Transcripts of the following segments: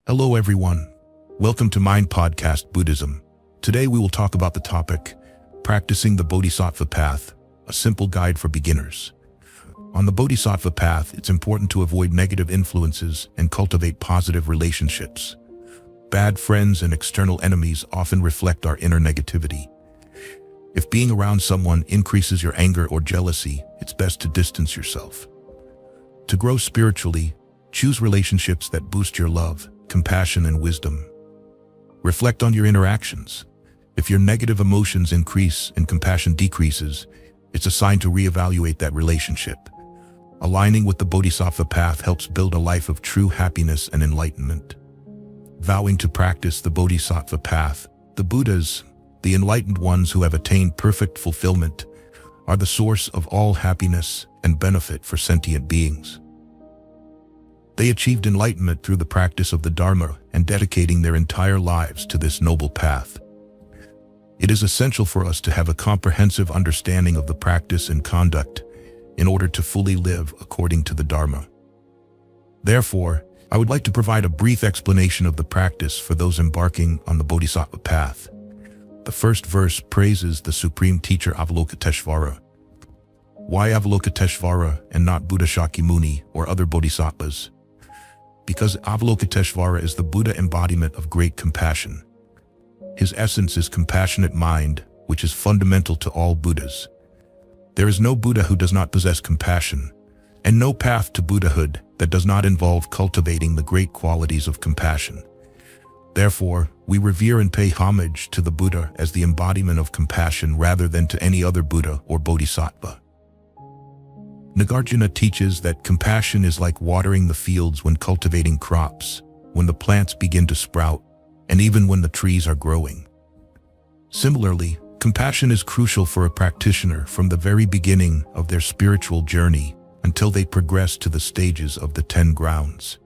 Hello everyone. Welcome to Mind Podcast Buddhism. Today we will talk about the topic, Practicing the Bodhisattva Path, a simple guide for beginners. On the Bodhisattva path, it's important to avoid negative influences and cultivate positive relationships. Bad friends and external enemies often reflect our inner negativity. If being around someone increases your anger or jealousy, it's best to distance yourself. To grow spiritually, choose relationships that boost your love, compassion, and wisdom. Reflect on your interactions. If your negative emotions increase and compassion decreases, it's a sign to reevaluate that relationship. Aligning with the Bodhisattva path helps build a life of true happiness and enlightenment. Vowing to practice the Bodhisattva path, the Buddhas, the enlightened ones who have attained perfect fulfillment, are the source of all happiness and benefit for sentient beings. They achieved enlightenment through the practice of the Dharma and dedicating their entire lives to this noble path. It is essential for us to have a comprehensive understanding of the practice and conduct in order to fully live according to the Dharma. Therefore, I would like to provide a brief explanation of the practice for those embarking on the Bodhisattva path. The first verse praises the Supreme Teacher Avalokiteshvara. Why Avalokiteshvara and not Buddha Shakyamuni or other bodhisattvas? Because Avalokiteshvara is the Buddha embodiment of great compassion. His essence is compassionate mind, which is fundamental to all Buddhas. There is no Buddha who does not possess compassion, and no path to Buddhahood that does not involve cultivating the great qualities of compassion. Therefore, we revere and pay homage to the Buddha as the embodiment of compassion rather than to any other Buddha or Bodhisattva. Nagarjuna teaches that compassion is like watering the fields when cultivating crops, when the plants begin to sprout, and even when the trees are growing. Similarly, compassion is crucial for a practitioner from the very beginning of their spiritual journey until they progress to the stages of the 10 grounds.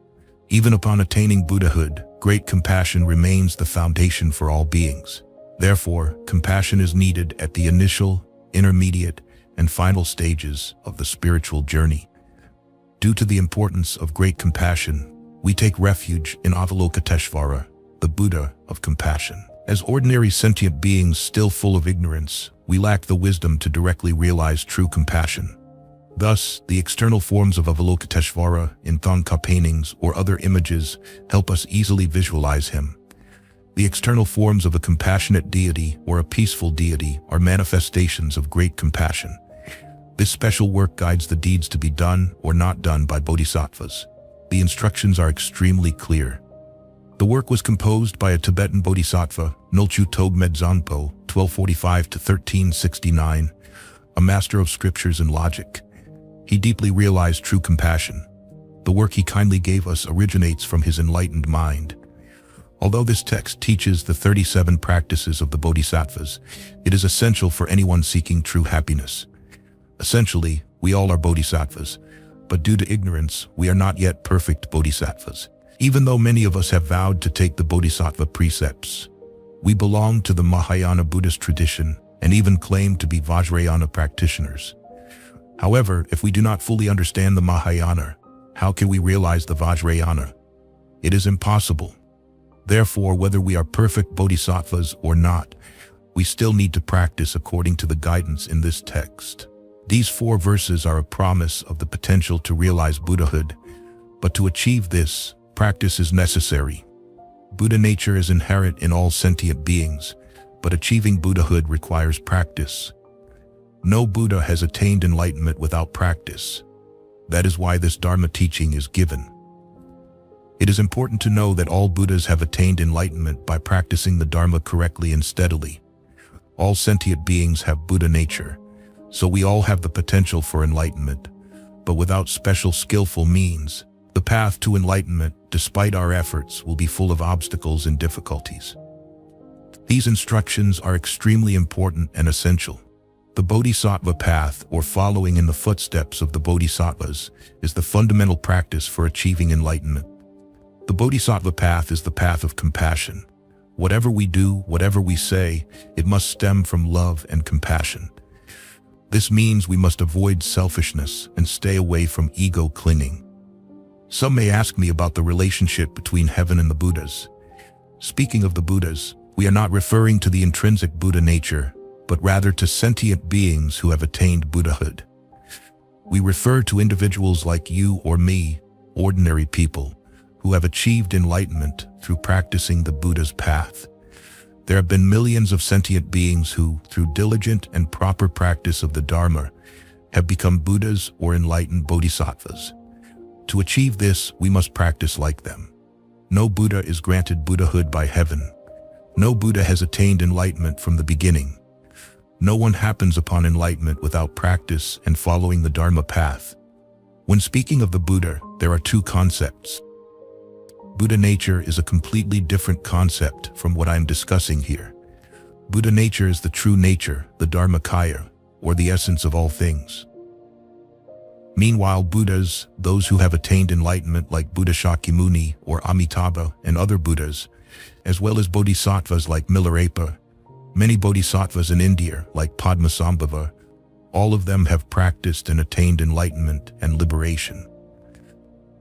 Even upon attaining Buddhahood, great compassion remains the foundation for all beings. Therefore, compassion is needed at the initial, intermediate, and final stages of the spiritual journey. Due to the importance of great compassion, we take refuge in Avalokiteshvara, the Buddha of compassion. As ordinary sentient beings still full of ignorance, we lack the wisdom to directly realize true compassion. Thus, the external forms of Avalokiteshvara in Thangka paintings or other images help us easily visualize him. The external forms of a compassionate deity or a peaceful deity are manifestations of great compassion. This special work guides the deeds to be done or not done by bodhisattvas. The instructions are extremely clear. The work was composed by a Tibetan bodhisattva, Nolchu Togmed Zanpo, 1245 to 1369, a master of scriptures and logic. He deeply realized true compassion. The work he kindly gave us originates from his enlightened mind. Although this text teaches the 37 practices of the bodhisattvas, it is essential for anyone seeking true happiness. Essentially, we all are bodhisattvas, but due to ignorance, we are not yet perfect bodhisattvas. Even though many of us have vowed to take the bodhisattva precepts, we belong to the Mahayana Buddhist tradition and even claim to be Vajrayana practitioners. However, if we do not fully understand the Mahayana, how can we realize the Vajrayana? It is impossible. Therefore, whether we are perfect bodhisattvas or not, we still need to practice according to the guidance in this text. These 4 verses are a promise of the potential to realize Buddhahood, but to achieve this, practice is necessary. Buddha nature is inherent in all sentient beings, but achieving Buddhahood requires practice. No Buddha has attained enlightenment without practice. That is why this Dharma teaching is given. It is important to know that all Buddhas have attained enlightenment by practicing the Dharma correctly and steadily. All sentient beings have Buddha nature, so we all have the potential for enlightenment, but without special skillful means, the path to enlightenment, despite our efforts, will be full of obstacles and difficulties. These instructions are extremely important and essential. The Bodhisattva path, or following in the footsteps of the Bodhisattvas, is the fundamental practice for achieving enlightenment. The Bodhisattva path is the path of compassion. Whatever we do, whatever we say, it must stem from love and compassion. This means we must avoid selfishness and stay away from ego clinging. Some may ask me about the relationship between heaven and the Buddhas. Speaking of the Buddhas, we are not referring to the intrinsic Buddha nature, but rather to sentient beings who have attained Buddhahood. We refer to individuals like you or me, ordinary people, who have achieved enlightenment through practicing the Buddha's path. There have been millions of sentient beings who, through diligent and proper practice of the Dharma, have become Buddhas or enlightened Bodhisattvas. To achieve this, we must practice like them. No Buddha is granted Buddhahood by heaven. No Buddha has attained enlightenment from the beginning. No one happens upon enlightenment without practice and following the Dharma path. When speaking of the Buddha, there are two concepts. Buddha nature is a completely different concept from what I am discussing here. Buddha nature is the true nature, the Dharmakaya, or the essence of all things. Meanwhile, Buddhas, those who have attained enlightenment like Buddha Shakyamuni or Amitabha and other Buddhas, as well as Bodhisattvas like Milarepa, many Bodhisattvas in India like Padmasambhava, all of them have practiced and attained enlightenment and liberation.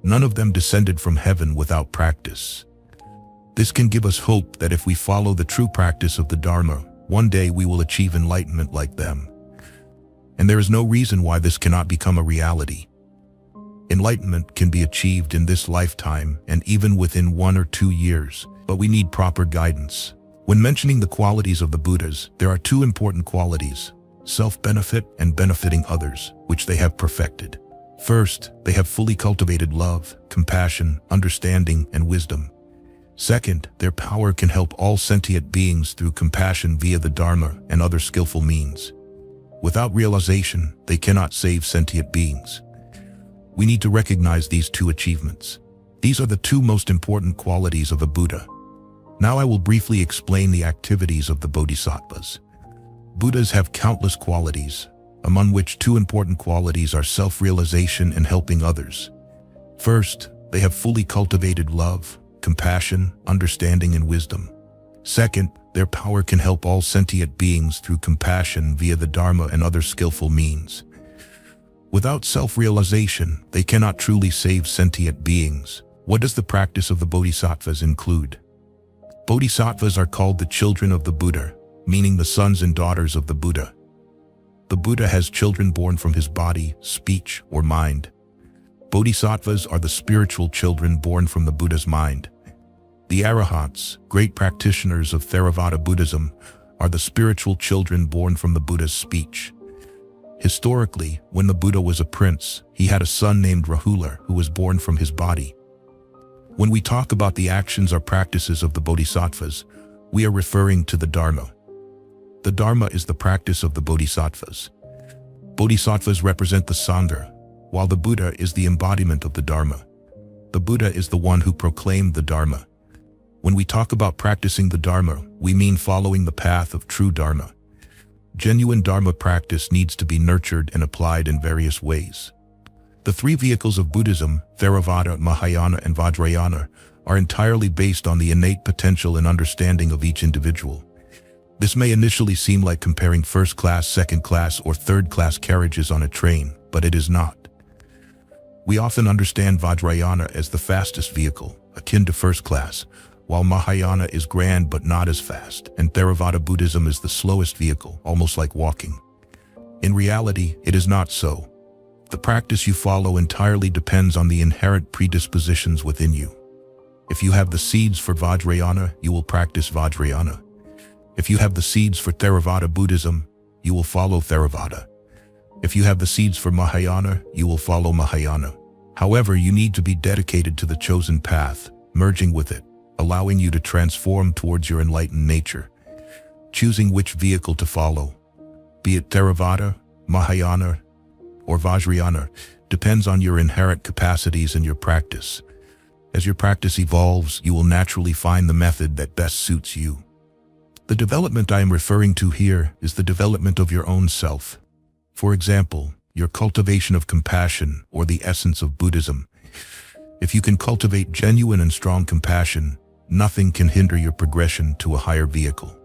None of them descended from heaven without practice. This can give us hope that if we follow the true practice of the Dharma, one day we will achieve enlightenment like them. And there is no reason why this cannot become a reality. Enlightenment can be achieved in this lifetime and even within 1 or 2 years, but we need proper guidance. When mentioning the qualities of the Buddhas, there are two important qualities: self-benefit and benefiting others, which they have perfected. First, they have fully cultivated love, compassion, understanding, and wisdom. Second, their power can help all sentient beings through compassion via the Dharma and other skillful means. Without realization, they cannot save sentient beings. We need to recognize these two achievements. These are the two most important qualities of a Buddha. Now I will briefly explain the activities of the Bodhisattvas. Buddhas have countless qualities, among which two important qualities are self-realization and helping others. First, they have fully cultivated love, compassion, understanding, and wisdom. Second, their power can help all sentient beings through compassion via the Dharma and other skillful means. Without self-realization, they cannot truly save sentient beings. What does the practice of the Bodhisattvas include? Bodhisattvas are called the children of the Buddha, meaning the sons and daughters of the Buddha. The Buddha has children born from his body, speech, or mind. Bodhisattvas are the spiritual children born from the Buddha's mind. The Arahants, great practitioners of Theravada Buddhism, are the spiritual children born from the Buddha's speech. Historically, when the Buddha was a prince, he had a son named Rahula who was born from his body. When we talk about the actions or practices of the Bodhisattvas, we are referring to the Dharma. The Dharma is the practice of the Bodhisattvas. Bodhisattvas represent the Sangha, while the Buddha is the embodiment of the Dharma. The Buddha is the one who proclaimed the Dharma. When we talk about practicing the Dharma, we mean following the path of true Dharma. Genuine Dharma practice needs to be nurtured and applied in various ways. The three vehicles of Buddhism, Theravada, Mahayana, and Vajrayana, are entirely based on the innate potential and understanding of each individual. This may initially seem like comparing first-class, second-class, or third-class carriages on a train, but it is not. We often understand Vajrayana as the fastest vehicle, akin to first class, while Mahayana is grand but not as fast, and Theravada Buddhism is the slowest vehicle, almost like walking. In reality, it is not so. The practice you follow entirely depends on the inherent predispositions within you. If you have the seeds for Vajrayana, you will practice Vajrayana. If you have the seeds for Theravada Buddhism, you will follow Theravada. If you have the seeds for Mahayana, you will follow Mahayana. However, you need to be dedicated to the chosen path, merging with it, allowing you to transform towards your enlightened nature. Choosing which vehicle to follow, be it Theravada, Mahayana, or Vajrayana, depends on your inherent capacities and your practice. As your practice evolves, you will naturally find the method that best suits you. The development I am referring to here is the development of your own self. For example, your cultivation of compassion, or the essence of Buddhism. If you can cultivate genuine and strong compassion, nothing can hinder your progression to a higher vehicle.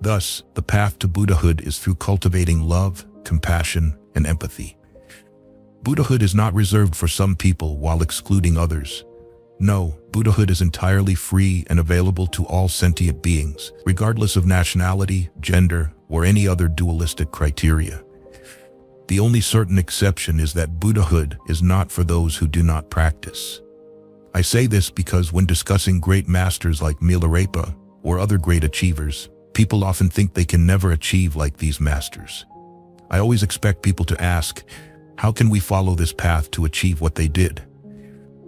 Thus, the path to Buddhahood is through cultivating love, compassion, and empathy. Buddhahood is not reserved for some people while excluding others. No, Buddhahood is entirely free and available to all sentient beings, regardless of nationality, gender, or any other dualistic criteria. The only certain exception is that Buddhahood is not for those who do not practice. I say this because when discussing great masters like Milarepa or other great achievers, people often think they can never achieve like these masters. I always expect people to ask, how can we follow this path to achieve what they did?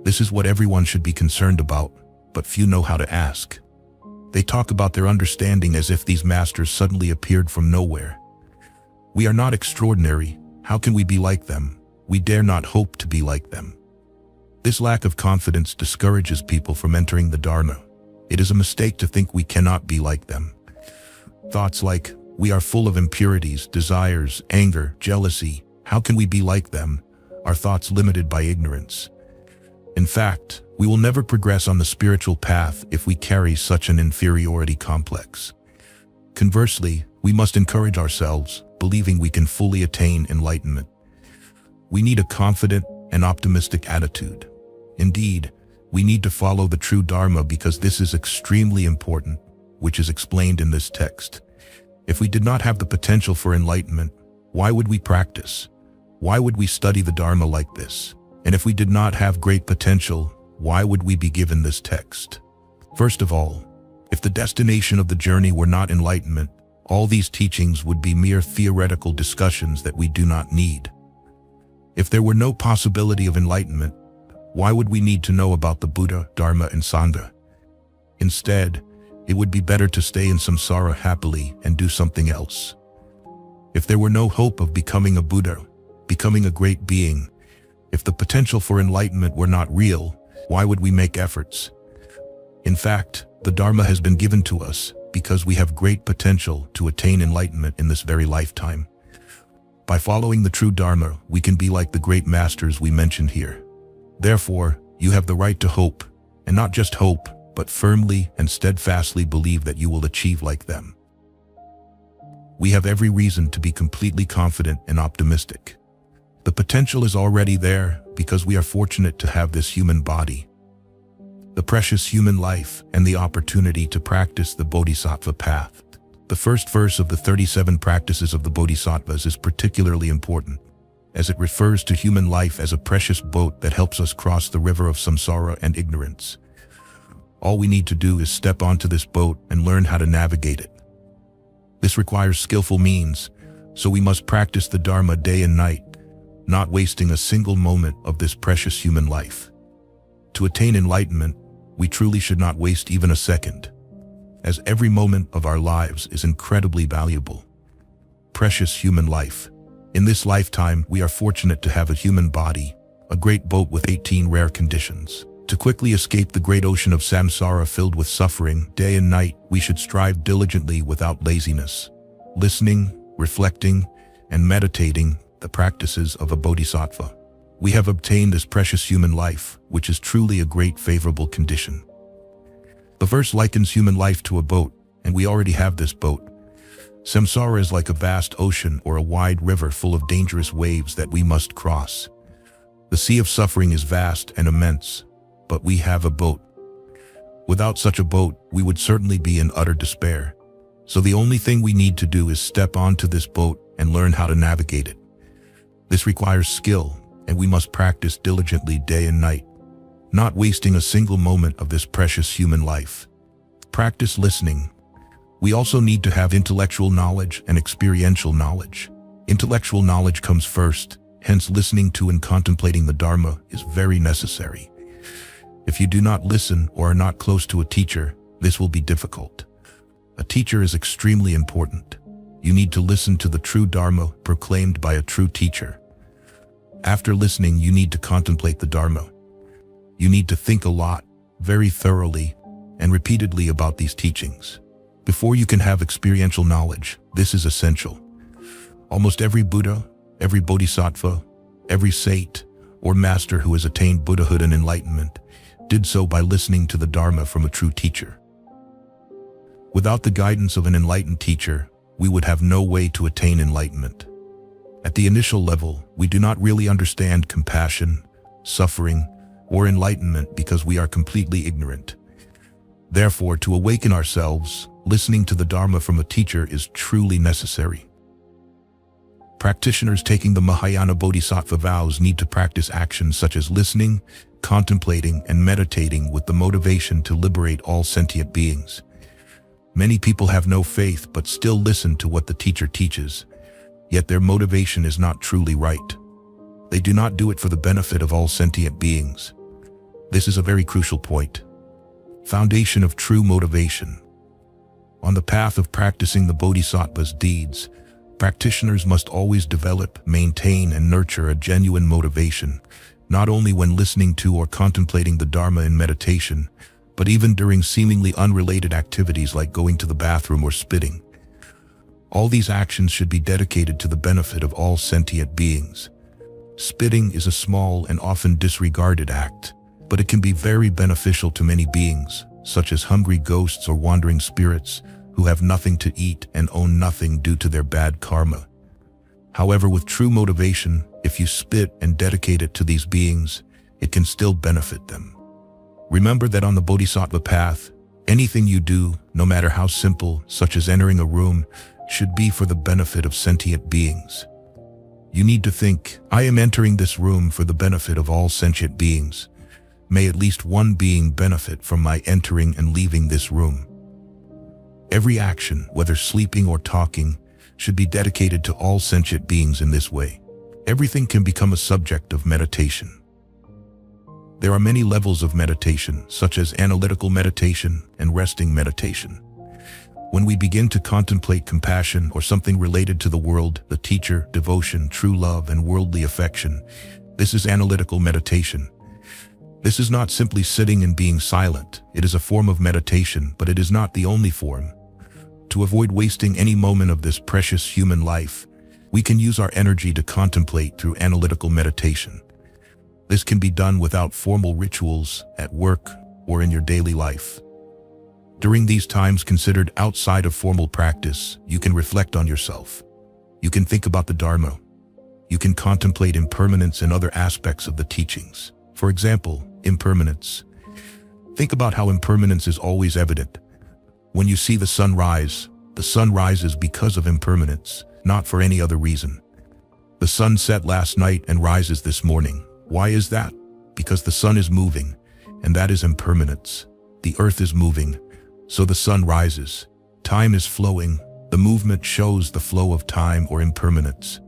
This is what everyone should be concerned about, but few know how to ask. They talk about their understanding as if these masters suddenly appeared from nowhere. We are not extraordinary. How can we be like them? We dare not hope to be like them. This lack of confidence discourages people from entering the Dharma. It is a mistake to think we cannot be like them. Thoughts like, we are full of impurities, desires, anger, jealousy, how can we be like them, are thoughts limited by ignorance. In fact, we will never progress on the spiritual path if we carry such an inferiority complex. Conversely, we must encourage ourselves, believing we can fully attain enlightenment. We need a confident and optimistic attitude. Indeed, we need to follow the true Dharma because this is extremely important, which is explained in this text. If we did not have the potential for enlightenment, why would we practice? Why would we study the Dharma like this? And if we did not have great potential, why would we be given this text? First of all, if the destination of the journey were not enlightenment, all these teachings would be mere theoretical discussions that we do not need. If there were no possibility of enlightenment, why would we need to know about the Buddha, Dharma, and Sangha? Instead, it would be better to stay in samsara happily and do something else. If there were no hope of becoming a Buddha, becoming a great being, if the potential for enlightenment were not real, why would we make efforts? In fact, the Dharma has been given to us because we have great potential to attain enlightenment in this very lifetime. By following the true Dharma, we can be like the great masters we mentioned here. Therefore, you have the right to hope, and not just hope, but firmly and steadfastly believe that you will achieve like them. We have every reason to be completely confident and optimistic. The potential is already there because we are fortunate to have this human body, the precious human life, and the opportunity to practice the Bodhisattva path. The first verse of the 37 practices of the Bodhisattvas is particularly important, as it refers to human life as a precious boat that helps us cross the river of samsara and ignorance. All we need to do is step onto this boat and learn how to navigate it. This requires skillful means, so we must practice the Dharma day and night, not wasting a single moment of this precious human life. To attain enlightenment, we truly should not waste even a second, as every moment of our lives is incredibly valuable. Precious human life. In this lifetime, we are fortunate to have a human body, a great boat with 18 rare conditions. To quickly escape the great ocean of samsara filled with suffering, day and night, we should strive diligently without laziness, listening, reflecting, and meditating the practices of a bodhisattva. We have obtained this precious human life, which is truly a great favorable condition. The verse likens human life to a boat, and we already have this boat. Samsara is like a vast ocean or a wide river full of dangerous waves that we must cross. The sea of suffering is vast and immense, but we have a boat. Without such a boat, we would certainly be in utter despair. So the only thing we need to do is step onto this boat and learn how to navigate it. This requires skill, and we must practice diligently day and night, not wasting a single moment of this precious human life. Practice listening. We also need to have intellectual knowledge and experiential knowledge. Intellectual knowledge comes first, hence listening to and contemplating the Dharma is very necessary. If you do not listen or are not close to a teacher, this will be difficult. A teacher is extremely important. You need to listen to the true Dharma proclaimed by a true teacher. After listening, you need to contemplate the Dharma. You need to think a lot, very thoroughly, and repeatedly about these teachings. Before you can have experiential knowledge, this is essential. Almost every Buddha, every Bodhisattva, every saint, or master who has attained Buddhahood and enlightenment did so by listening to the Dharma from a true teacher. Without the guidance of an enlightened teacher, we would have no way to attain enlightenment. At the initial level, we do not really understand compassion, suffering, or enlightenment because we are completely ignorant. Therefore, to awaken ourselves, listening to the Dharma from a teacher is truly necessary. Practitioners taking the Mahayana Bodhisattva vows need to practice actions such as listening, contemplating, and meditating with the motivation to liberate all sentient beings. Many people have no faith but still listen to what the teacher teaches, yet their motivation is not truly right. They do not do it for the benefit of all sentient beings. This is a very crucial point. Foundation of true motivation. On the path of practicing the Bodhisattva's deeds, practitioners must always develop, maintain, and nurture a genuine motivation, not only when listening to or contemplating the Dharma in meditation, but even during seemingly unrelated activities like going to the bathroom or spitting. All these actions should be dedicated to the benefit of all sentient beings. Spitting is a small and often disregarded act, but it can be very beneficial to many beings, such as hungry ghosts or wandering spirits who have nothing to eat and own nothing due to their bad karma. However, with true motivation, if you spit and dedicate it to these beings, it can still benefit them. Remember that on the Bodhisattva path, anything you do, no matter how simple, such as entering a room, should be for the benefit of sentient beings. You need to think, I am entering this room for the benefit of all sentient beings. May at least one being benefit from my entering and leaving this room. Every action, whether sleeping or talking, should be dedicated to all sentient beings in this way. Everything can become a subject of meditation. There are many levels of meditation, such as analytical meditation and resting meditation. When we begin to contemplate compassion or something related to the world, the teacher, devotion, true love, and worldly affection, this is analytical meditation. This is not simply sitting and being silent. It is a form of meditation, but it is not the only form. To avoid wasting any moment of this precious human life, we can use our energy to contemplate through analytical meditation. This can be done without formal rituals, at work, or in your daily life. During these times considered outside of formal practice, you can reflect on yourself. You can think about the Dharma. You can contemplate impermanence and other aspects of the teachings. For example, impermanence. Think about how impermanence is always evident. When you see the sun rises because of impermanence, not for any other reason. The sun set last night and rises this morning. Why is that? Because the sun is moving, and that is impermanence. The earth is moving, so the sun rises. Time is flowing. The movement shows the flow of time or impermanence.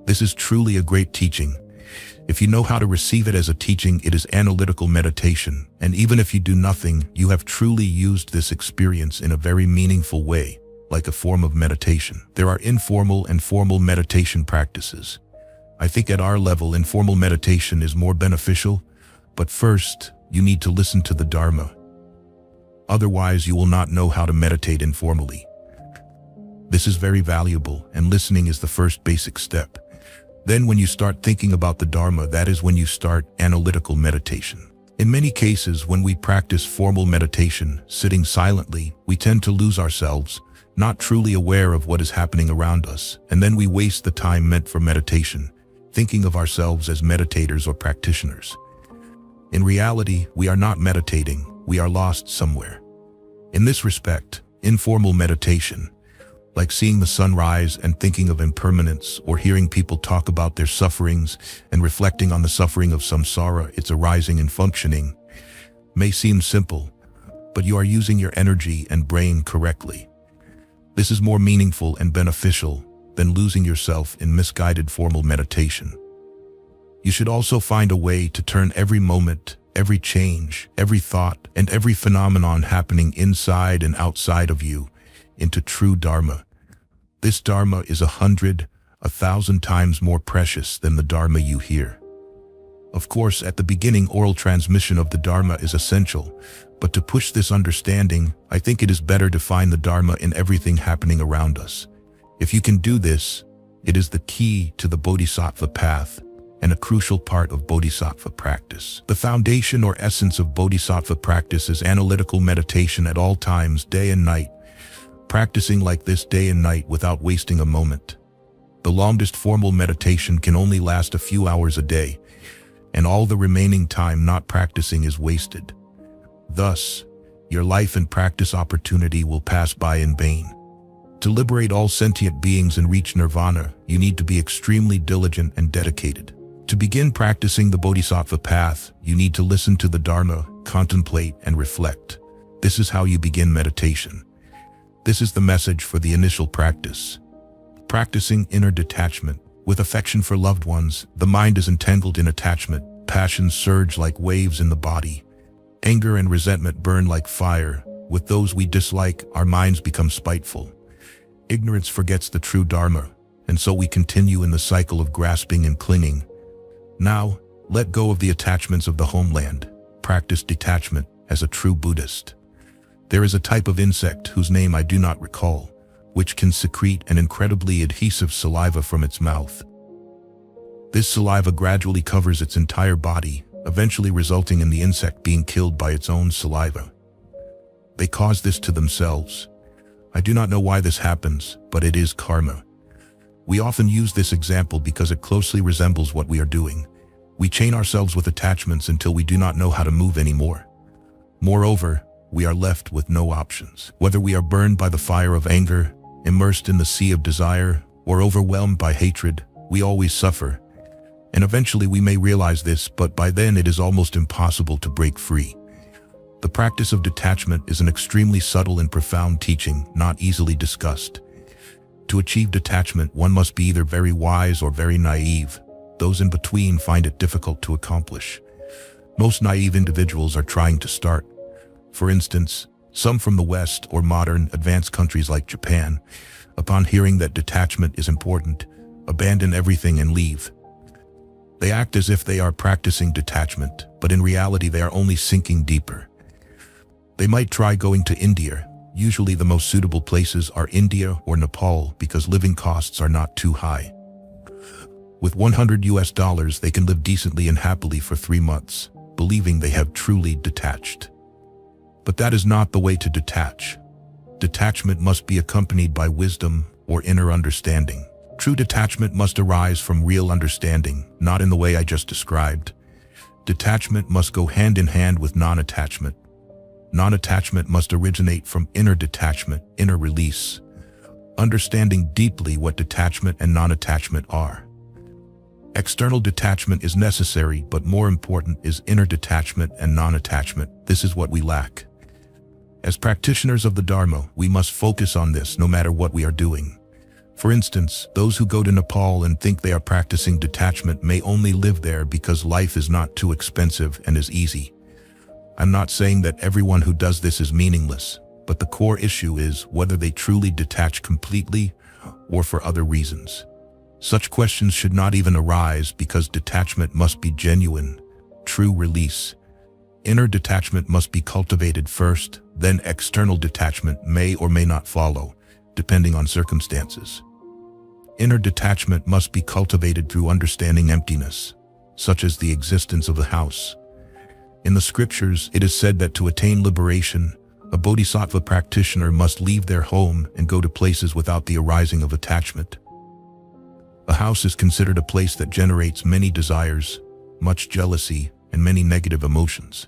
This is truly a great teaching. If you know how to receive it as a teaching, it is analytical meditation, and even if you do nothing, you have truly used this experience in a very meaningful way, like a form of meditation. There are informal and formal meditation practices. I think at our level, informal meditation is more beneficial, but first, you need to listen to the Dharma. Otherwise, you will not know how to meditate informally. This is very valuable, and listening is the first basic step. Then when you start thinking about the Dharma, that is when you start analytical meditation. In many cases, when we practice formal meditation, sitting silently, we tend to lose ourselves, not truly aware of what is happening around us, and then we waste the time meant for meditation, thinking of ourselves as meditators or practitioners. In reality, we are not meditating, we are lost somewhere. In this respect, informal meditation, like seeing the sun rise and thinking of impermanence, or hearing people talk about their sufferings and reflecting on the suffering of samsara, its arising and functioning, may seem simple, but you are using your energy and brain correctly. This is more meaningful and beneficial than losing yourself in misguided formal meditation. You should also find a way to turn every moment, every change, every thought, and every phenomenon happening inside and outside of you into true Dharma. This Dharma is 100, 1,000 times more precious than the Dharma you hear. Of course, at the beginning, oral transmission of the Dharma is essential, but to push this understanding, I think it is better to find the Dharma in everything happening around us. If you can do this, it is the key to the Bodhisattva path and a crucial part of Bodhisattva practice. The foundation or essence of Bodhisattva practice is analytical meditation at all times, day and night, practicing like this day and night without wasting a moment. The longest formal meditation can only last a few hours a day, and all the remaining time not practicing is wasted. Thus, your life and practice opportunity will pass by in vain. To liberate all sentient beings and reach nirvana, you need to be extremely diligent and dedicated. To begin practicing the Bodhisattva path, you need to listen to the Dharma, contemplate, and reflect. This is how you begin meditation. This is the message for the initial practice. Practicing inner detachment. With affection for loved ones, the mind is entangled in attachment. Passions surge like waves in the body. Anger and resentment burn like fire. With those we dislike, our minds become spiteful. Ignorance forgets the true Dharma, and so we continue in the cycle of grasping and clinging. Now, let go of the attachments of the homeland. Practice detachment as a true Buddhist. There is a type of insect whose name I do not recall, which can secrete an incredibly adhesive saliva from its mouth. This saliva gradually covers its entire body, eventually resulting in the insect being killed by its own saliva. They cause this to themselves. I do not know why this happens, but it is karma. We often use this example because it closely resembles what we are doing. We chain ourselves with attachments until we do not know how to move anymore. Moreover, we are left with no options. Whether we are burned by the fire of anger, immersed in the sea of desire, or overwhelmed by hatred, we always suffer. And eventually we may realize this, but by then it is almost impossible to break free. The practice of detachment is an extremely subtle and profound teaching, not easily discussed. To achieve detachment, one must be either very wise or very naive. Those in between find it difficult to accomplish. Most naive individuals are trying to start. For instance, some from the West or modern, advanced countries like Japan, upon hearing that detachment is important, abandon everything and leave. They act as if they are practicing detachment, but in reality they are only sinking deeper. They might try going to India. Usually the most suitable places are India or Nepal because living costs are not too high. With $100 they can live decently and happily for 3 months, believing they have truly detached. But that is not the way to detach. Detachment must be accompanied by wisdom or inner understanding. True detachment must arise from real understanding, not in the way I just described. Detachment must go hand in hand with non-attachment. Non-attachment must originate from inner detachment, inner release, understanding deeply what detachment and non-attachment are. External detachment is necessary, but more important is inner detachment and non-attachment. This is what we lack. As practitioners of the Dharma, we must focus on this no matter what we are doing. For instance, those who go to Nepal and think they are practicing detachment may only live there because life is not too expensive and is easy. I'm not saying that everyone who does this is meaningless, but the core issue is whether they truly detach completely or for other reasons. Such questions should not even arise because detachment must be genuine, true release. Inner detachment must be cultivated first, then external detachment may or may not follow, depending on circumstances. Inner detachment must be cultivated through understanding emptiness, such as the existence of a house. In the scriptures, it is said that to attain liberation, a Bodhisattva practitioner must leave their home and go to places without the arising of attachment. A house is considered a place that generates many desires, much jealousy, and many negative emotions.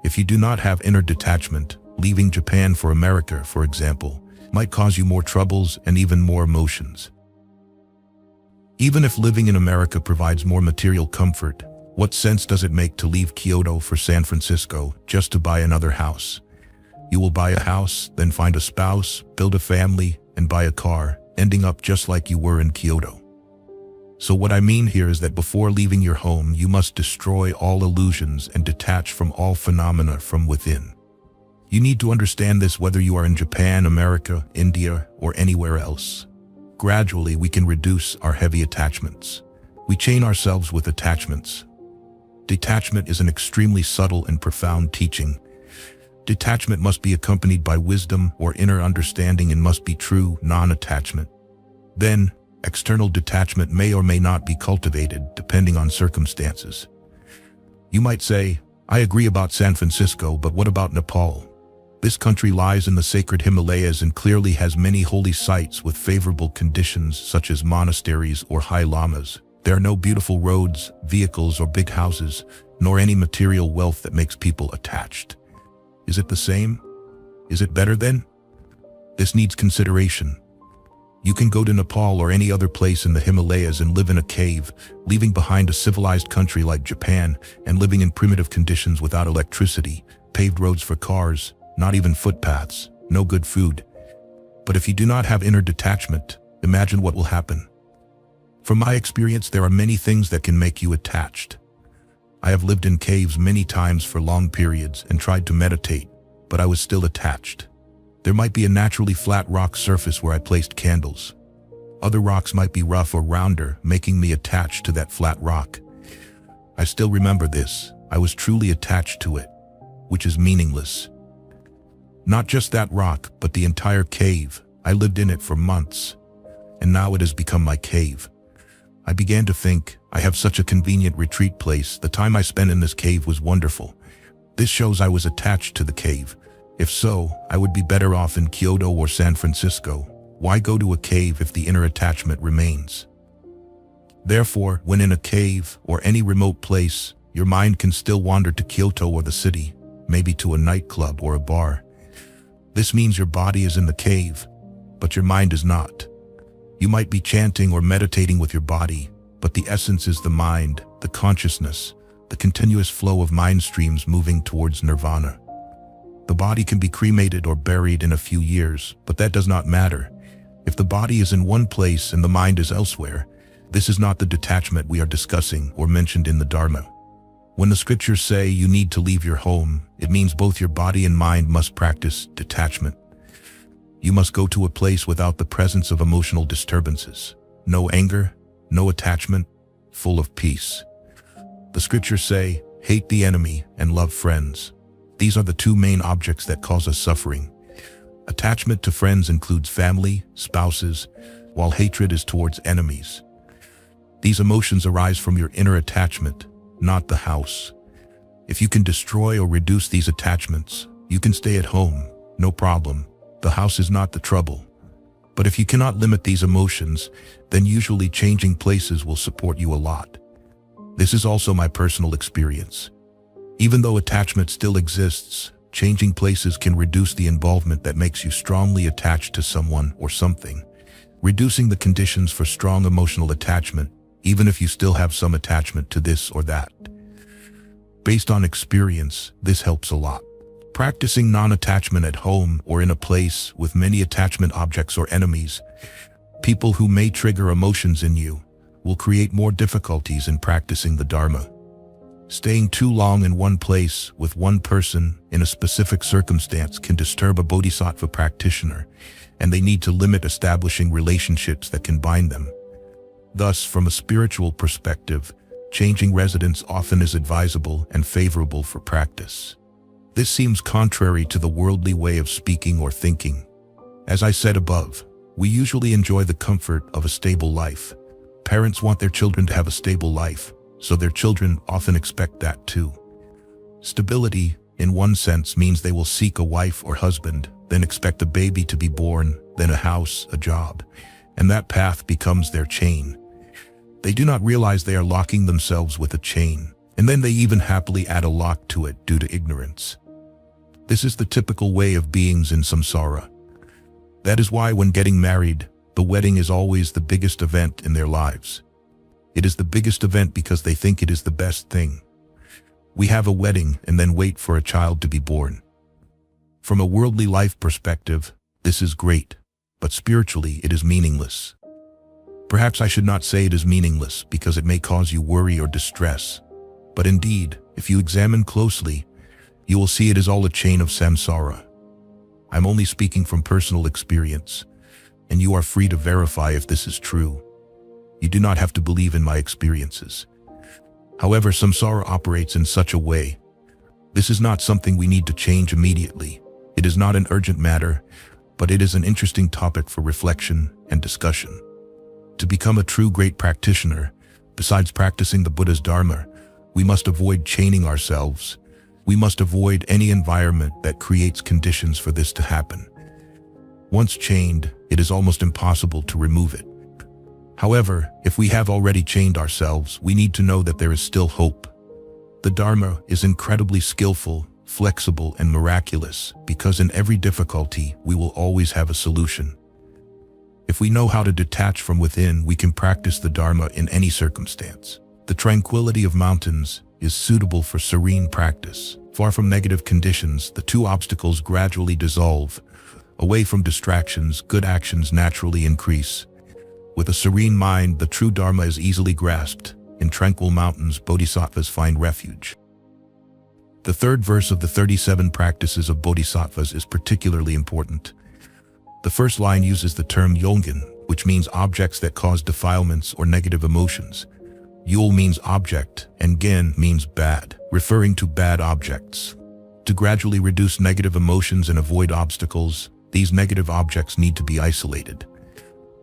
If you do not have inner detachment, leaving Japan for America, for example, might cause you more troubles and even more emotions. Even if living in America provides more material comfort, what sense does it make to leave Kyoto for San Francisco just to buy another house? You will buy a house, then find a spouse, build a family, and buy a car, ending up just like you were in Kyoto. So what I mean here is that before leaving your home, you must destroy all illusions and detach from all phenomena from within. You need to understand this whether you are in Japan, America, India, or anywhere else. Gradually, we can reduce our heavy attachments. We chain ourselves with attachments. Detachment is an extremely subtle and profound teaching. Detachment must be accompanied by wisdom or inner understanding and must be true non-attachment. Then, external detachment may or may not be cultivated depending on circumstances. You might say, I agree about San Francisco, but what about Nepal? This country lies in the sacred Himalayas and clearly has many holy sites with favorable conditions such as monasteries or high lamas. There are no beautiful roads, vehicles, or big houses, nor any material wealth that makes people attached. Is it the same? Is it better then? This needs consideration. You can go to Nepal or any other place in the Himalayas and live in a cave, leaving behind a civilized country like Japan and living in primitive conditions without electricity, paved roads for cars, not even footpaths, no good food. But if you do not have inner detachment, imagine what will happen. From my experience, there are many things that can make you attached. I have lived in caves many times for long periods and tried to meditate, but I was still attached. There might be a naturally flat rock surface where I placed candles. Other rocks might be rough or rounder, making me attached to that flat rock. I still remember this. I was truly attached to it, which is meaningless. Not just that rock, but the entire cave. I lived in it for months, and now it has become my cave. I began to think, I have such a convenient retreat place. The time I spent in this cave was wonderful. This shows I was attached to the cave. If so, I would be better off in Kyoto or San Francisco. Why go to a cave if the inner attachment remains? Therefore, when in a cave or any remote place, your mind can still wander to Kyoto or the city, maybe to a nightclub or a bar. This means your body is in the cave, but your mind is not. You might be chanting or meditating with your body, but the essence is the mind, the consciousness, the continuous flow of mind streams moving towards nirvana. The body can be cremated or buried in a few years, but that does not matter. If the body is in one place and the mind is elsewhere, this is not the detachment we are discussing or mentioned in the Dharma. When the scriptures say you need to leave your home, it means both your body and mind must practice detachment. You must go to a place without the presence of emotional disturbances. No anger, no attachment, full of peace. The scriptures say, hate the enemy and love friends. These are the two main objects that cause us suffering. Attachment to friends includes family, spouses, while hatred is towards enemies. These emotions arise from your inner attachment, not the house. If you can destroy or reduce these attachments, you can stay at home, no problem. The house is not the trouble. But if you cannot limit these emotions, then usually changing places will support you a lot. This is also my personal experience. Even though attachment still exists, changing places can reduce the involvement that makes you strongly attached to someone or something, reducing the conditions for strong emotional attachment, even if you still have some attachment to this or that. Based on experience, this helps a lot. Practicing non-attachment at home or in a place with many attachment objects or enemies, people who may trigger emotions in you, will create more difficulties in practicing the Dharma. Staying too long in one place with one person in a specific circumstance can disturb a Bodhisattva practitioner, and they need to limit establishing relationships that can bind them. Thus, from a spiritual perspective, changing residence often is advisable and favorable for practice. This seems contrary to the worldly way of speaking or thinking. As I said above, we usually enjoy the comfort of a stable life. Parents want their children to have a stable life, so their children often expect that too. Stability, in one sense, means they will seek a wife or husband, then expect a baby to be born, then a house, a job, and that path becomes their chain. They do not realize they are locking themselves with a chain, and then they even happily add a lock to it due to ignorance. This is the typical way of beings in samsara. That is why when getting married, the wedding is always the biggest event in their lives. It is the biggest event because they think it is the best thing. We have a wedding and then wait for a child to be born. From a worldly life perspective, this is great, but spiritually it is meaningless. Perhaps I should not say it is meaningless because it may cause you worry or distress. But indeed, if you examine closely, you will see it is all a chain of samsara. I'm only speaking from personal experience, and you are free to verify if this is true. You do not have to believe in my experiences. However, samsara operates in such a way. This is not something we need to change immediately. It is not an urgent matter, but it is an interesting topic for reflection and discussion. To become a true great practitioner, besides practicing the Buddha's Dharma, we must avoid chaining ourselves, We must avoid any environment that creates conditions for this to happen. Once chained, it is almost impossible to remove it. However, if we have already chained ourselves, we need to know that there is still hope. The Dharma is incredibly skillful, flexible, and miraculous because in every difficulty, we will always have a solution. If we know how to detach from within, we can practice the Dharma in any circumstance. The tranquility of mountains is suitable for serene practice. Far from negative conditions, the two obstacles gradually dissolve. Away from distractions, good actions naturally increase. With a serene mind, the true Dharma is easily grasped. In tranquil mountains, Bodhisattvas find refuge. The third verse of the 37 practices of Bodhisattvas is particularly important. The first line uses the term yolgen, which means objects that cause defilements or negative emotions. Yul means object, and gen means bad, referring to bad objects. To gradually reduce negative emotions and avoid obstacles, these negative objects need to be isolated.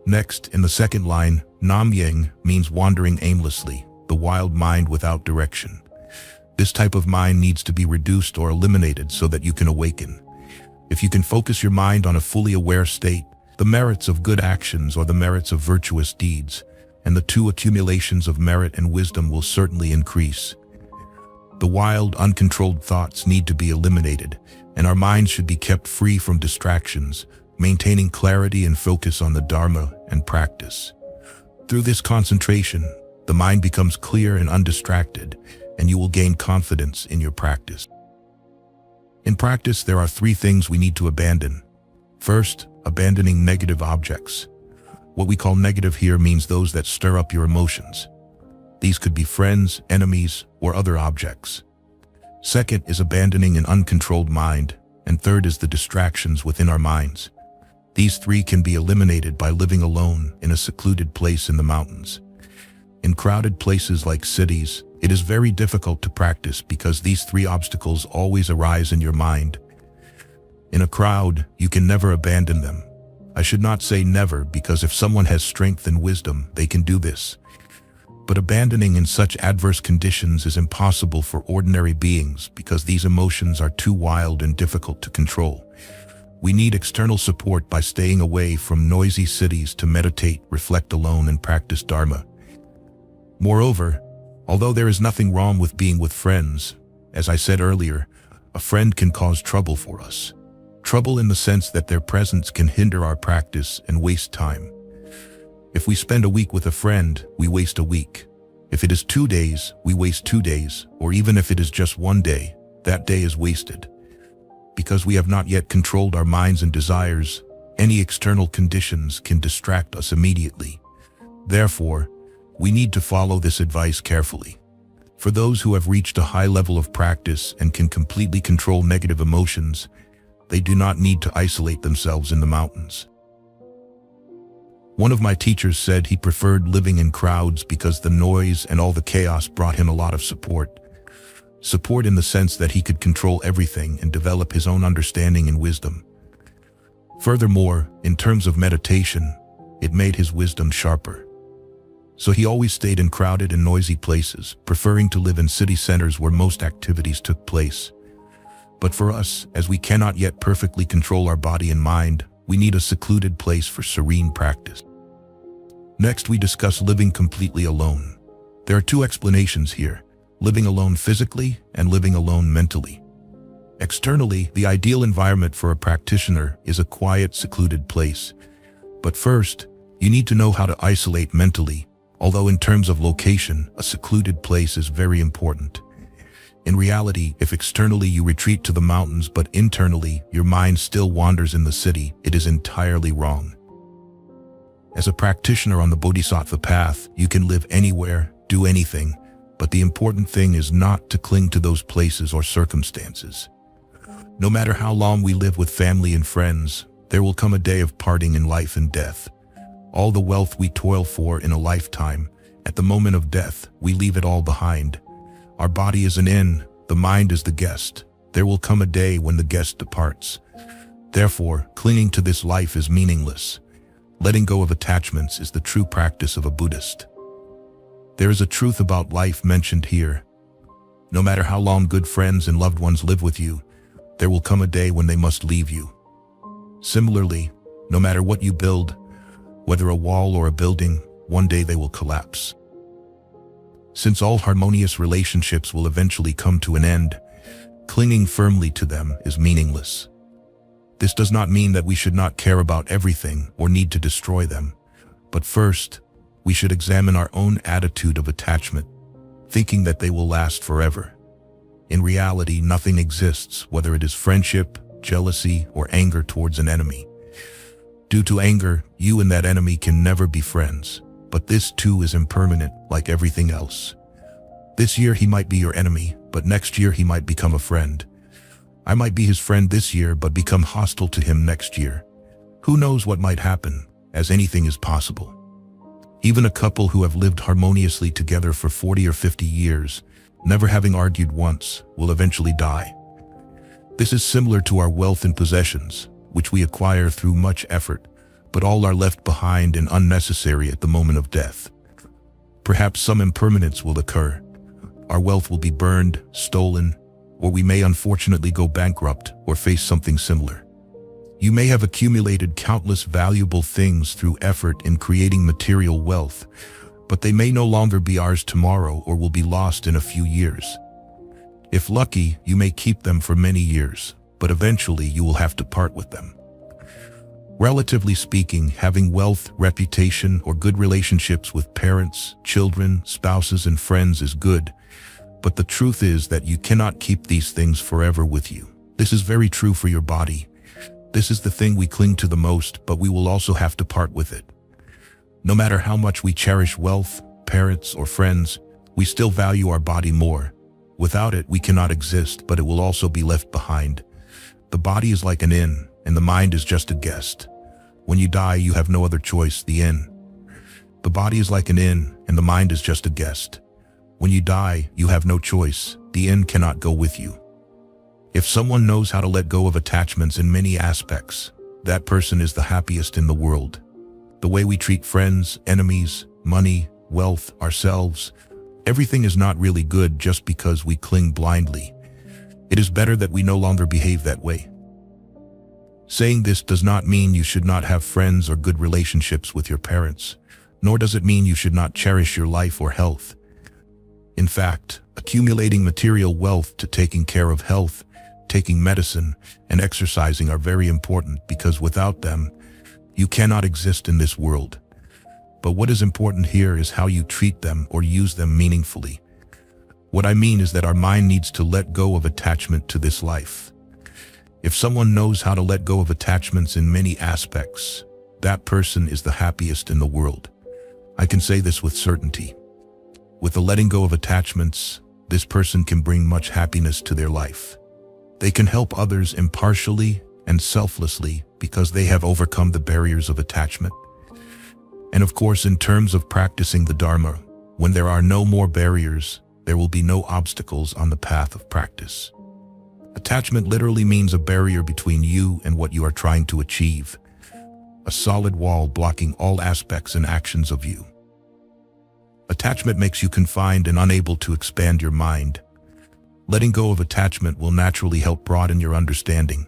Next, in the second line, namyang means wandering aimlessly, the wild mind without direction. This type of mind needs to be reduced or eliminated so that you can awaken. If you can focus your mind on a fully aware state, the merits of good actions or the merits of virtuous deeds, and the two accumulations of merit and wisdom will certainly increase. The wild, uncontrolled thoughts need to be eliminated, and our minds should be kept free from distractions, maintaining clarity and focus on the Dharma and practice. Through this concentration, the mind becomes clear and undistracted, and you will gain confidence in your practice. In practice, there are three things we need to abandon. First, abandoning negative objects. What we call negative here means those that stir up your emotions. These could be friends, enemies, or other objects. Second is abandoning an uncontrolled mind, and third is the distractions within our minds. These three can be eliminated by living alone in a secluded place in the mountains. In crowded places like cities, it is very difficult to practice because these three obstacles always arise in your mind. In a crowd, you can never abandon them. I should not say never, because if someone has strength and wisdom, they can do this. But abandoning in such adverse conditions is impossible for ordinary beings because these emotions are too wild and difficult to control. We need external support by staying away from noisy cities to meditate, reflect alone, and practice Dharma. Moreover, although there is nothing wrong with being with friends, as I said earlier, a friend can cause trouble for us. Trouble in the sense that their presence can hinder our practice and waste time. If we spend a week with a friend, we waste a week. If it is 2 days, we waste 2 days, or even if it is just 1 day, that day is wasted. Because we have not yet controlled our minds and desires, any external conditions can distract us immediately. Therefore, we need to follow this advice carefully. For those who have reached a high level of practice and can completely control negative emotions, they do not need to isolate themselves in the mountains. One of my teachers said he preferred living in crowds because the noise and all the chaos brought him a lot of support. Support in the sense that he could control everything and develop his own understanding and wisdom. Furthermore, in terms of meditation, it made his wisdom sharper. So he always stayed in crowded and noisy places, preferring to live in city centers where most activities took place. But for us, as we cannot yet perfectly control our body and mind, we need a secluded place for serene practice. Next, we discuss living completely alone. There are two explanations here: living alone physically and living alone mentally. Externally, the ideal environment for a practitioner is a quiet, secluded place. But first, you need to know how to isolate mentally, although in terms of location, a secluded place is very important. In reality, if externally you retreat to the mountains but internally your mind still wanders in the city, it is entirely wrong. As a practitioner on the Bodhisattva path, you can live anywhere, do anything, but the important thing is not to cling to those places or circumstances. No matter how long we live with family and friends, there will come a day of parting in life and death. All the wealth we toil for in a lifetime, at the moment of death, we leave it all behind. Our body is an inn, the mind is the guest. There will come a day when the guest departs. Therefore, clinging to this life is meaningless. Letting go of attachments is the true practice of a Buddhist. There is a truth about life mentioned here. No matter how long good friends and loved ones live with you, there will come a day when they must leave you. Similarly, no matter what you build, whether a wall or a building, one day they will collapse. Since all harmonious relationships will eventually come to an end, clinging firmly to them is meaningless. This does not mean that we should not care about everything or need to destroy them, but first, we should examine our own attitude of attachment, thinking that they will last forever. In reality, nothing exists, whether it is friendship, jealousy, or anger towards an enemy. Due to anger, you and that enemy can never be friends, but this too is impermanent, like everything else. This year he might be your enemy, but next year he might become a friend. I might be his friend this year, but become hostile to him next year. Who knows what might happen, as anything is possible. Even a couple who have lived harmoniously together for 40 or 50 years, never having argued once, will eventually die. This is similar to our wealth and possessions, which we acquire through much effort, but all are left behind and unnecessary at the moment of death. Perhaps some impermanence will occur. Our wealth will be burned, stolen, or we may unfortunately go bankrupt or face something similar. You may have accumulated countless valuable things through effort in creating material wealth, but they may no longer be ours tomorrow or will be lost in a few years. If lucky, you may keep them for many years, but eventually you will have to part with them. Relatively speaking, having wealth, reputation, or good relationships with parents, children, spouses, and friends is good, but the truth is that you cannot keep these things forever with you. This is very true for your body. This is the thing we cling to the most, but we will also have to part with it. No matter how much we cherish wealth, parents, or friends, we still value our body more. Without it, we cannot exist, but it will also be left behind. The body is like an inn, and the mind is just a guest. When you die, you have no other choice, the inn. The body is like an inn, and the mind is just a guest. When you die, you have no choice, the inn cannot go with you. If someone knows how to let go of attachments in many aspects, that person is the happiest in the world. The way we treat friends, enemies, money, wealth, ourselves, everything is not really good just because we cling blindly. It is better that we no longer behave that way. Saying this does not mean you should not have friends or good relationships with your parents, nor does it mean you should not cherish your life or health. In fact, accumulating material wealth to taking care of health, taking medicine, and exercising are very important because without them, you cannot exist in this world. But what is important here is how you treat them or use them meaningfully. What I mean is that our mind needs to let go of attachment to this life. If someone knows how to let go of attachments in many aspects, that person is the happiest in the world. I can say this with certainty. With the letting go of attachments, this person can bring much happiness to their life. They can help others impartially and selflessly because they have overcome the barriers of attachment. And of course, in terms of practicing the Dharma, when there are no more barriers, there will be no obstacles on the path of practice. Attachment literally means a barrier between you and what you are trying to achieve, a solid wall blocking all aspects and actions of you. Attachment makes you confined and unable to expand your mind. Letting go of attachment will naturally help broaden your understanding.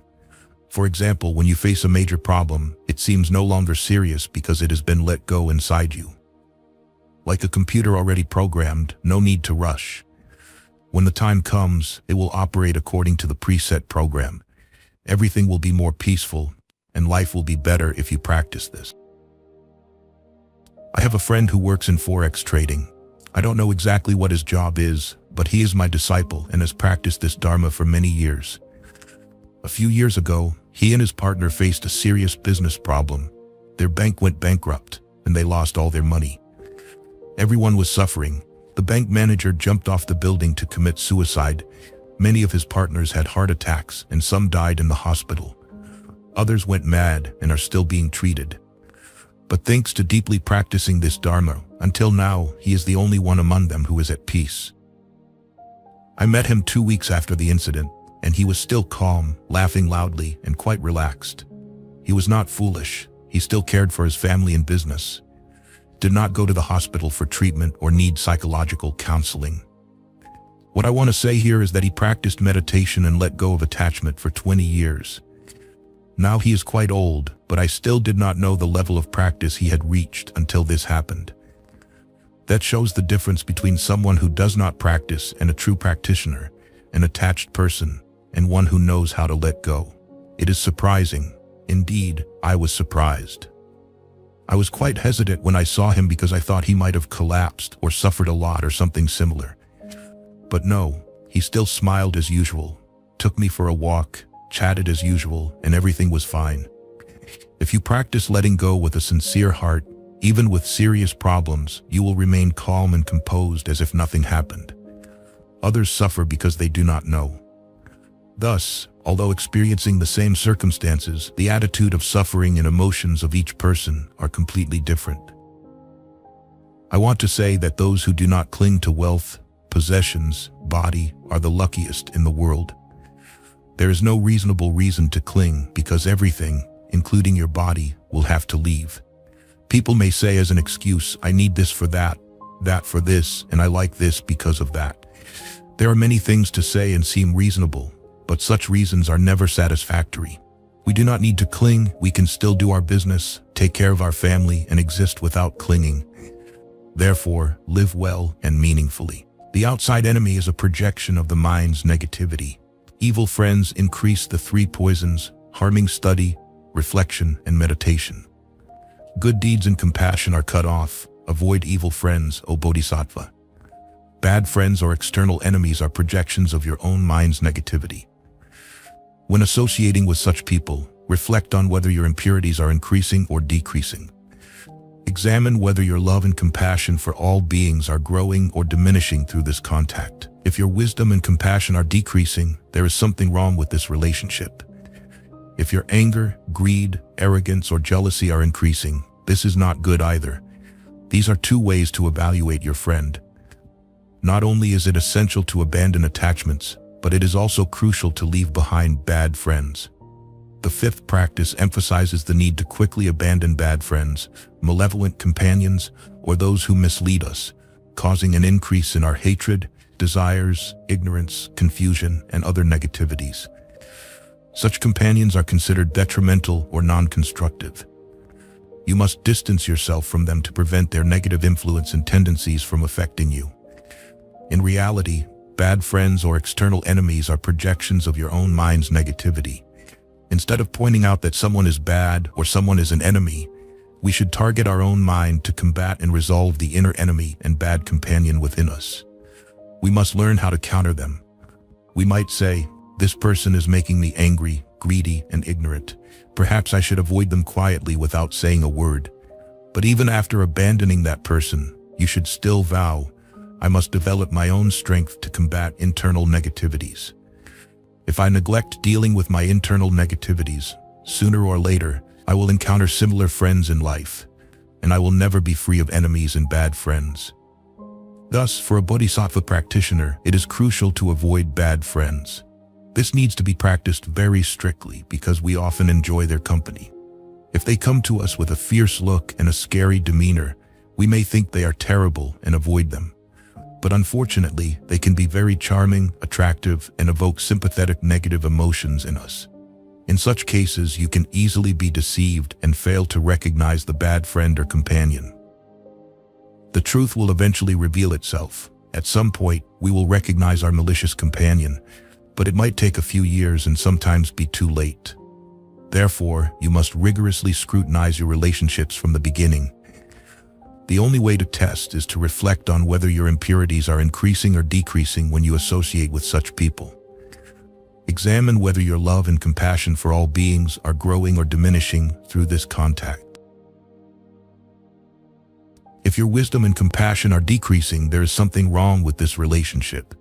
For example, when you face a major problem, it seems no longer serious because it has been let go inside you. Like a computer already programmed, no need to rush. When the time comes, it will operate according to the preset program. Everything will be more peaceful, and life will be better if you practice this. I have a friend who works in Forex trading. I don't know exactly what his job is, but he is my disciple and has practiced this Dharma for many years. A few years ago, he and his partner faced a serious business problem. Their bank went bankrupt, and they lost all their money. Everyone was suffering. The bank manager jumped off the building to commit suicide. Many of his partners had heart attacks, and some died in the hospital. Others went mad and are still being treated. But thanks to deeply practicing this Dharma, until now, he is the only one among them who is at peace. I met him 2 weeks after the incident, and he was still calm, laughing loudly, and quite relaxed. He was not foolish. He still cared for his family and business, did not go to the hospital for treatment or need psychological counseling. What I want to say here is that he practiced meditation and let go of attachment for 20 years. Now he is quite old, but I still did not know the level of practice he had reached until this happened. That shows the difference between someone who does not practice and a true practitioner, an attached person, and one who knows how to let go. It is surprising. Indeed, I was surprised. I was quite hesitant when I saw him because I thought he might have collapsed or suffered a lot or something similar. But no, he still smiled as usual, took me for a walk, chatted as usual, and everything was fine. If you practice letting go with a sincere heart, even with serious problems, you will remain calm and composed as if nothing happened. Others suffer because they do not know. Thus, although experiencing the same circumstances, the attitude of suffering and emotions of each person are completely different. I want to say that those who do not cling to wealth, possessions, body, are the luckiest in the world. There is no reasonable reason to cling because everything, including your body, will have to leave. People may say as an excuse, I need this for that for this, and I like this because of that. There are many things to say and seem reasonable, but such reasons are never satisfactory. We do not need to cling, we can still do our business, take care of our family, and exist without clinging. Therefore, live well and meaningfully. The outside enemy is a projection of the mind's negativity. Evil friends increase the three poisons, harming study, reflection, and meditation. Good deeds and compassion are cut off. Avoid evil friends, O Bodhisattva. Bad friends or external enemies are projections of your own mind's negativity. When associating with such people, reflect on whether your impurities are increasing or decreasing. Examine whether your love and compassion for all beings are growing or diminishing through this contact. If your wisdom and compassion are decreasing, there is something wrong with this relationship. If your anger, greed, arrogance, or jealousy are increasing, this is not good either. These are two ways to evaluate your friend. Not only is it essential to abandon attachments, but it is also crucial to leave behind bad friends. The fifth practice emphasizes the need to quickly abandon bad friends, malevolent companions, or those who mislead us, causing an increase in our hatred, desires, ignorance, confusion, and other negativities. Such companions are considered detrimental or non-constructive. You must distance yourself from them to prevent their negative influence and tendencies from affecting you. In reality, bad friends or external enemies are projections of your own mind's negativity. Instead of pointing out that someone is bad or someone is an enemy, we should target our own mind to combat and resolve the inner enemy and bad companion within us. We must learn how to counter them. We might say, this person is making me angry, greedy, and ignorant. Perhaps I should avoid them quietly without saying a word. But even after abandoning that person, you should still vow, I must develop my own strength to combat internal negativities. If I neglect dealing with my internal negativities, sooner or later, I will encounter similar friends in life, and I will never be free of enemies and bad friends. Thus, for a Bodhisattva practitioner, it is crucial to avoid bad friends. This needs to be practiced very strictly because we often enjoy their company. If they come to us with a fierce look and a scary demeanor, we may think they are terrible and avoid them. But unfortunately, they can be very charming, attractive, and evoke sympathetic negative emotions in us. In such cases, you can easily be deceived and fail to recognize the bad friend or companion. The truth will eventually reveal itself. At some point, we will recognize our malicious companion, but it might take a few years and sometimes be too late. Therefore, you must rigorously scrutinize your relationships from the beginning. The only way to test is to reflect on whether your impurities are increasing or decreasing when you associate with such people. Examine whether your love and compassion for all beings are growing or diminishing through this contact. If your wisdom and compassion are decreasing, there is something wrong with this relationship.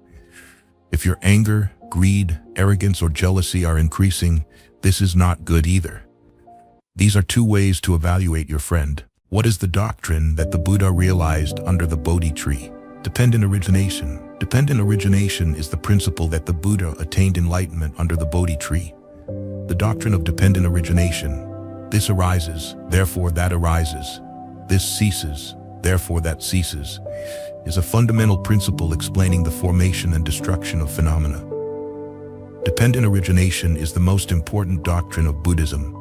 If your anger, greed, arrogance, or jealousy are increasing, this is not good either. These are two ways to evaluate your friend. What is the doctrine that the Buddha realized under the Bodhi tree? Dependent origination. Dependent origination is the principle that the Buddha attained enlightenment under the Bodhi tree. The doctrine of dependent origination. This arises, therefore that arises. This ceases, therefore that ceases, is a fundamental principle explaining the formation and destruction of phenomena. Dependent origination is the most important doctrine of Buddhism,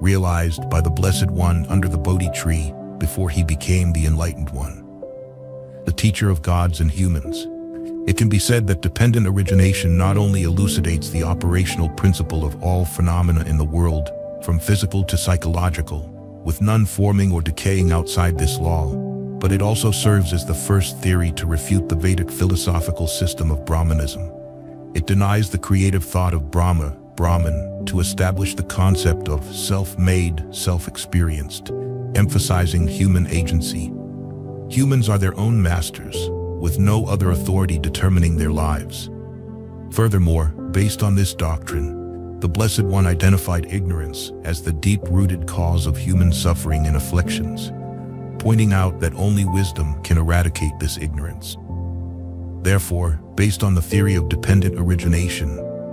realized by the Blessed One under the Bodhi tree before he became the Enlightened One, the teacher of gods and humans. It can be said that dependent origination not only elucidates the operational principle of all phenomena in the world, from physical to psychological, with none forming or decaying outside this law, but it also serves as the first theory to refute the Vedic philosophical system of Brahmanism. It denies the creative thought of Brahma, Brahman, to establish the concept of self-made, self-experienced, emphasizing human agency. Humans are their own masters, with no other authority determining their lives. Furthermore, based on this doctrine, the Blessed One identified ignorance as the deep-rooted cause of human suffering and afflictions, pointing out that only wisdom can eradicate this ignorance. Therefore, based on the theory of dependent origination,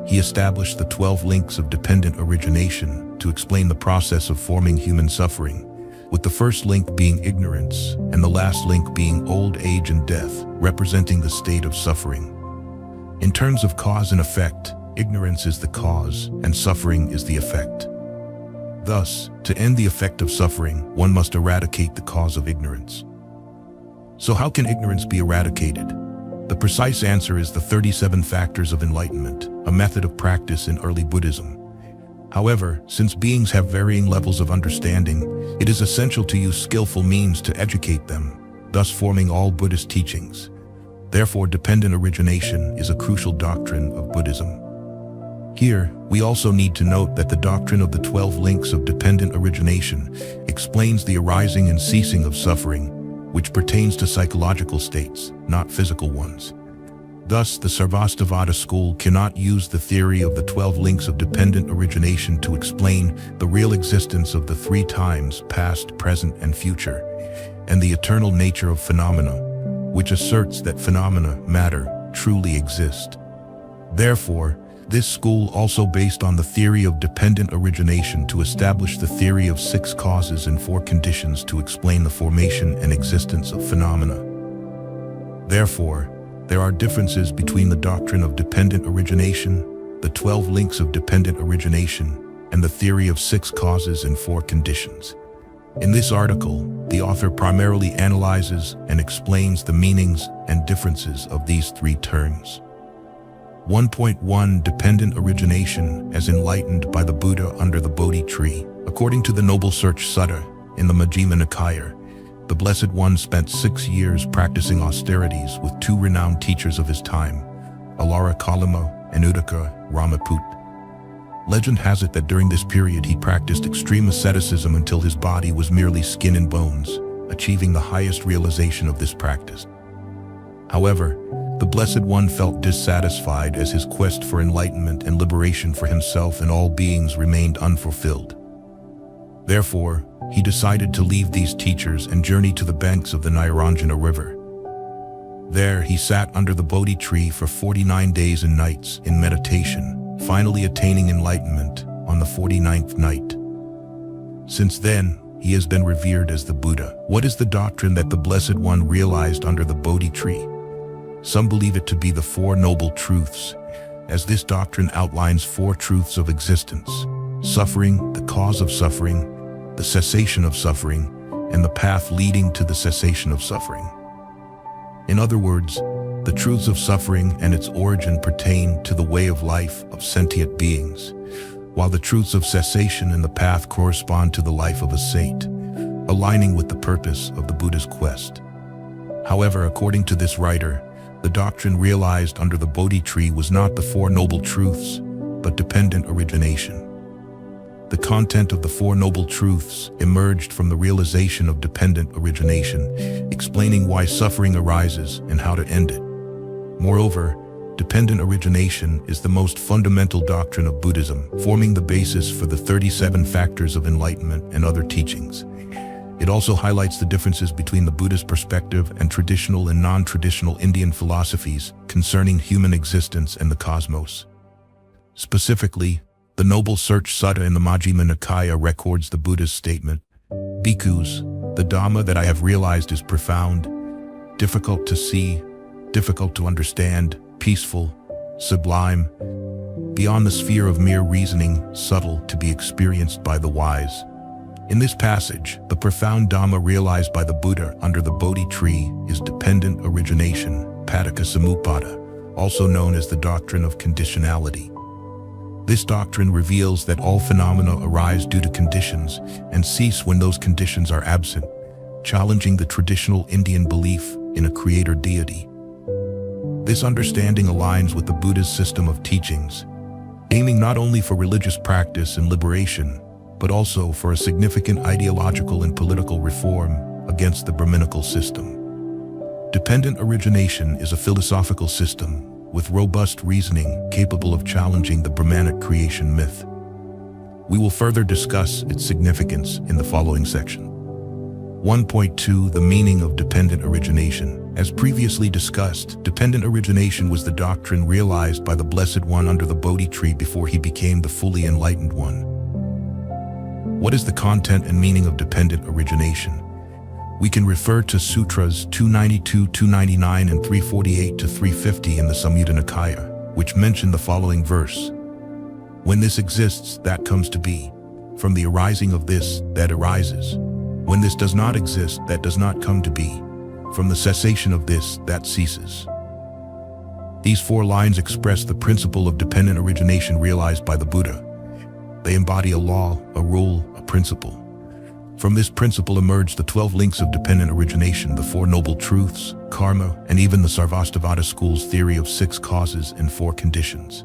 he established the 12 links of dependent origination to explain the process of forming human suffering, with the first link being ignorance and the last link being old age and death, representing the state of suffering. In terms of cause and effect, ignorance is the cause and suffering is the effect. Thus, to end the effect of suffering, one must eradicate the cause of ignorance. So how can ignorance be eradicated? The precise answer is the 37 factors of enlightenment, a method of practice in early Buddhism. However, since beings have varying levels of understanding, it is essential to use skillful means to educate them, thus forming all Buddhist teachings. Therefore, dependent origination is a crucial doctrine of Buddhism. Here, we also need to note that the doctrine of the 12 links of dependent origination explains the arising and ceasing of suffering, which pertains to psychological states, not physical ones. Thus, the Sarvastivada school cannot use the theory of the 12 links of dependent origination to explain the real existence of the 3 times, past, present, and future, and the eternal nature of phenomena, which asserts that phenomena, matter, truly exist. Therefore, this school also based on the theory of dependent origination to establish the theory of 6 causes and 4 conditions to explain the formation and existence of phenomena. Therefore, there are differences between the doctrine of dependent origination, the 12 links of dependent origination, and the theory of 6 causes and 4 conditions. In this article, the author primarily analyzes and explains the meanings and differences of these 3 terms. 1.1 Dependent origination as enlightened by the Buddha under the Bodhi tree. According to the Noble Search Sutta in the Majjhima Nikaya, the Blessed One spent 6 years practicing austerities with 2 renowned teachers of his time, Alara Kalama and Uddaka Ramaput. Legend has it that during this period he practiced extreme asceticism until his body was merely skin and bones, achieving the highest realization of this practice. However, the Blessed One felt dissatisfied as his quest for enlightenment and liberation for himself and all beings remained unfulfilled. Therefore, he decided to leave these teachers and journey to the banks of the Nairanjana River. There, he sat under the Bodhi tree for 49 days and nights in meditation, finally attaining enlightenment on the 49th night. Since then, he has been revered as the Buddha. What is the doctrine that the Blessed One realized under the Bodhi tree? Some believe it to be the 4 Noble Truths, as this doctrine outlines 4 truths of existence: suffering, the cause of suffering, the cessation of suffering, and the path leading to the cessation of suffering. In other words, the truths of suffering and its origin pertain to the way of life of sentient beings, while the truths of cessation and the path correspond to the life of a saint, aligning with the purpose of the Buddha's quest. However, according to this writer, the doctrine realized under the Bodhi tree was not the 4 Noble Truths, but dependent origination. The content of the 4 Noble Truths emerged from the realization of dependent origination, explaining why suffering arises and how to end it. Moreover, dependent origination is the most fundamental doctrine of Buddhism, forming the basis for the 37 factors of enlightenment and other teachings. It also highlights the differences between the Buddhist perspective and traditional and non-traditional Indian philosophies concerning human existence and the cosmos. Specifically, the Noble Search Sutta in the Majjhima Nikaya records the Buddha's statement, "Bhikkhus, The Dhamma that I have realized is profound, difficult to see, difficult to understand, peaceful, sublime, beyond the sphere of mere reasoning, subtle to be experienced by the wise. In this passage, the profound Dhamma realized by the Buddha under the Bodhi tree is dependent origination, Paticca Samuppada, also known as the doctrine of conditionality. This doctrine reveals that all phenomena arise due to conditions and cease when those conditions are absent, challenging the traditional Indian belief in a creator deity. This understanding aligns with the Buddha's system of teachings, aiming not only for religious practice and liberation, but also for a significant ideological and political reform against the Brahminical system. Dependent origination is a philosophical system with robust reasoning capable of challenging the Brahmanic creation myth. We will further discuss its significance in the following section. 1.2 The meaning of dependent origination. As previously discussed, dependent origination was the doctrine realized by the Blessed One under the Bodhi tree before he became the fully enlightened one. What is the content and meaning of dependent origination? We can refer to Sutras 292, 299, and 348 to 350 in the Samyutta Nikaya, which mention the following verse. When this exists, that comes to be. From the arising of this, that arises. When this does not exist, that does not come to be. From the cessation of this, that ceases. These 4 lines express the principle of dependent origination realized by the Buddha. They embody a law, a rule, a principle. From this principle emerged the 12 links of dependent origination, the 4 noble truths, karma, and even the Sarvastivada school's theory of 6 causes and 4 conditions.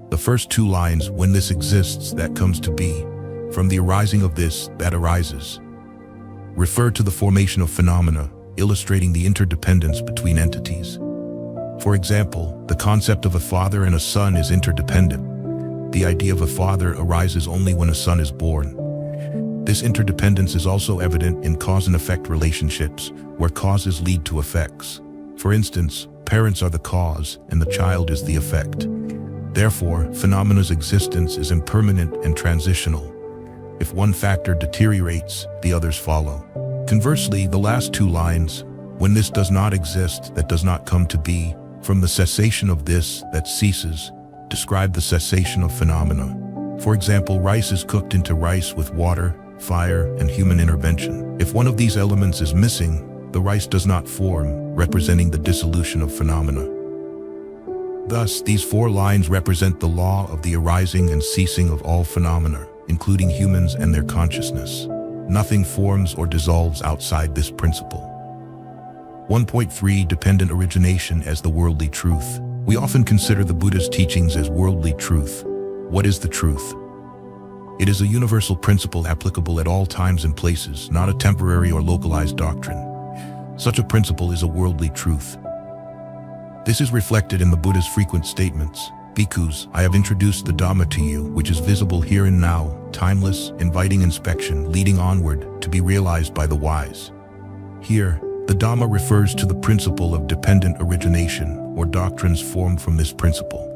The first 2 lines, when this exists, that comes to be, from the arising of this, that arises, refer to the formation of phenomena, illustrating the interdependence between entities. For example, the concept of a father and a son is interdependent. The idea of a father arises only when a son is born. This interdependence is also evident in cause and effect relationships, where causes lead to effects. For instance, parents are the cause and the child is the effect. Therefore, phenomana's existence is impermanent and transitional. If one factor deteriorates, the others follow. Conversely, the last 2 lines, when this does not exist, that does not come to be, from the cessation of this, that ceases, describe the cessation of phenomena. For example, rice is cooked into rice with water, fire, and human intervention. If one of these elements is missing, the rice does not form, representing the dissolution of phenomena. Thus, these 4 lines represent the law of the arising and ceasing of all phenomena, including humans and their consciousness. Nothing forms or dissolves outside this principle. 1.3 Dependent origination as the worldly truth. We often consider the Buddha's teachings as worldly truth. What is the truth? It is a universal principle applicable at all times and places, not a temporary or localized doctrine. Such a principle is a worldly truth. This is reflected in the Buddha's frequent statements. Bhikkhus, I have introduced the Dhamma to you, which is visible here and now, timeless, inviting inspection, leading onward, to be realized by the wise. Here, the Dhamma refers to the principle of dependent origination, or doctrines formed from this principle,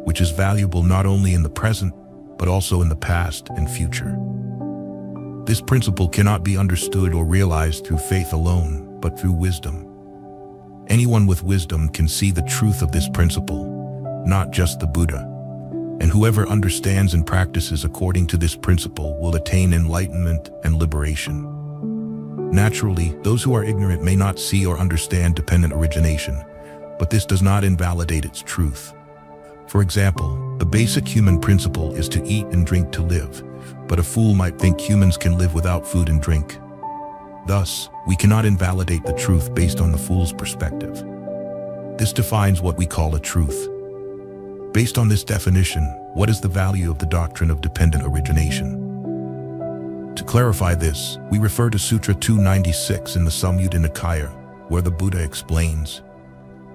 which is valuable not only in the present, but also in the past and future. This principle cannot be understood or realized through faith alone, but through wisdom. Anyone with wisdom can see the truth of this principle, not just the Buddha. And whoever understands and practices according to this principle will attain enlightenment and liberation. Naturally, those who are ignorant may not see or understand dependent origination, but this does not invalidate its truth. For example, the basic human principle is to eat and drink to live, but a fool might think humans can live without food and drink. Thus, we cannot invalidate the truth based on the fool's perspective. This defines what we call a truth. Based on this definition, what is the value of the doctrine of dependent origination? To clarify this, we refer to Sutra 296 in the Samyutta Nikaya, where the Buddha explains,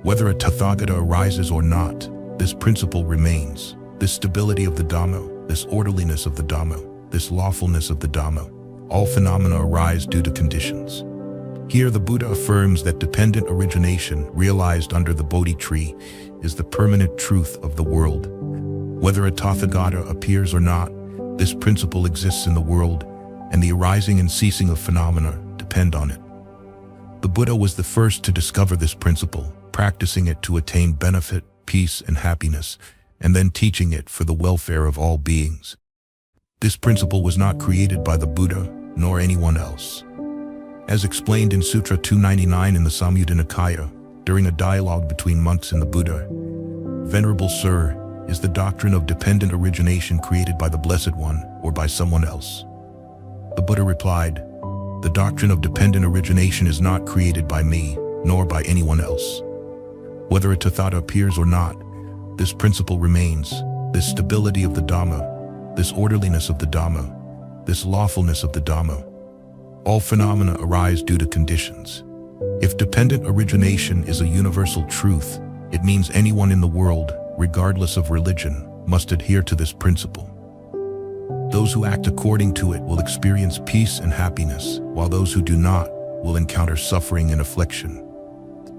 whether a Tathagata arises or not, this principle remains. This stability of the Dhamma, this orderliness of the Dhamma, this lawfulness of the Dhamma, all phenomena arise due to conditions. Here the Buddha affirms that dependent origination, realized under the Bodhi tree, is the permanent truth of the world. Whether a Tathagata appears or not, this principle exists in the world, and the arising and ceasing of phenomena depends depend on it. The Buddha was the first to discover this principle, practicing it to attain benefit, peace, and happiness, and then teaching it for the welfare of all beings. This principle was not created by the Buddha, nor anyone else. As explained in Sutra 299 in the Samyutta Nikaya, during a dialogue between monks and the Buddha, "Venerable Sir, is the doctrine of dependent origination created by the Blessed One or by someone else?" The Buddha replied, "The doctrine of dependent origination is not created by me, nor by anyone else. Whether a Tathagata appears or not, this principle remains, this stability of the Dhamma, this orderliness of the Dhamma, this lawfulness of the Dhamma. All phenomena arise due to conditions. If dependent origination is a universal truth, it means anyone in the world, regardless of religion, must adhere to this principle. Those who act according to it will experience peace and happiness, while those who do not will encounter suffering and affliction."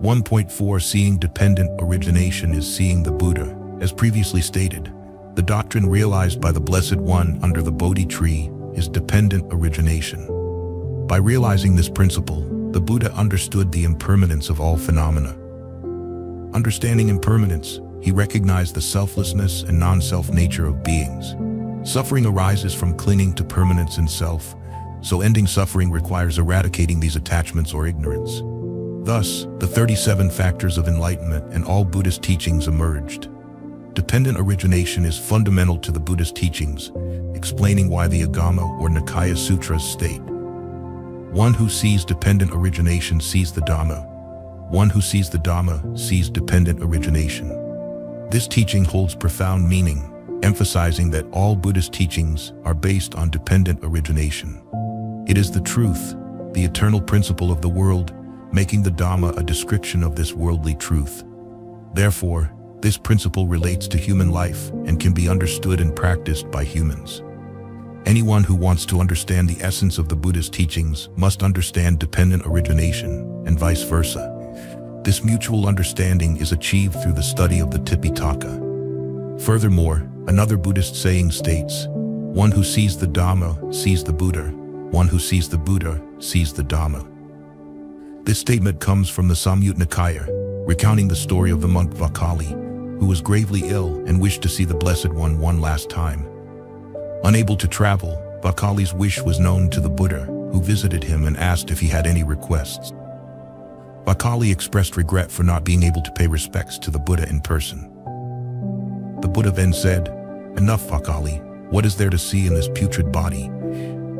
1.4 Seeing dependent origination is seeing the Buddha. As previously stated, the doctrine realized by the Blessed One under the Bodhi tree is dependent origination. By realizing this principle, the Buddha understood the impermanence of all phenomena. Understanding impermanence, he recognized the selflessness and non-self nature of beings. Suffering arises from clinging to permanence in self, so ending suffering requires eradicating these attachments or ignorance. Thus, the 37 factors of enlightenment and all Buddhist teachings emerged. Dependent origination is fundamental to the Buddhist teachings, explaining why the Agama or Nikaya Sutras state, "One who sees dependent origination sees the Dhamma. One who sees the Dhamma sees dependent origination." This teaching holds profound meaning, emphasizing that all Buddhist teachings are based on dependent origination. It is the truth, the eternal principle of the world, making the Dhamma a description of this worldly truth. Therefore, this principle relates to human life and can be understood and practiced by humans. Anyone who wants to understand the essence of the Buddhist teachings must understand dependent origination, and vice versa. This mutual understanding is achieved through the study of the Tipitaka. Furthermore, another Buddhist saying states, "One who sees the Dhamma sees the Buddha. One who sees the Buddha sees the Dhamma." This statement comes from the Samyutta Nikaya, recounting the story of the monk Vakali, who was gravely ill and wished to see the Blessed One one last time. Unable to travel, Vakali's wish was known to the Buddha, who visited him and asked if he had any requests. Vakali expressed regret for not being able to pay respects to the Buddha in person. The Buddha then said, "Enough, Vakali. What is there to see in this putrid body?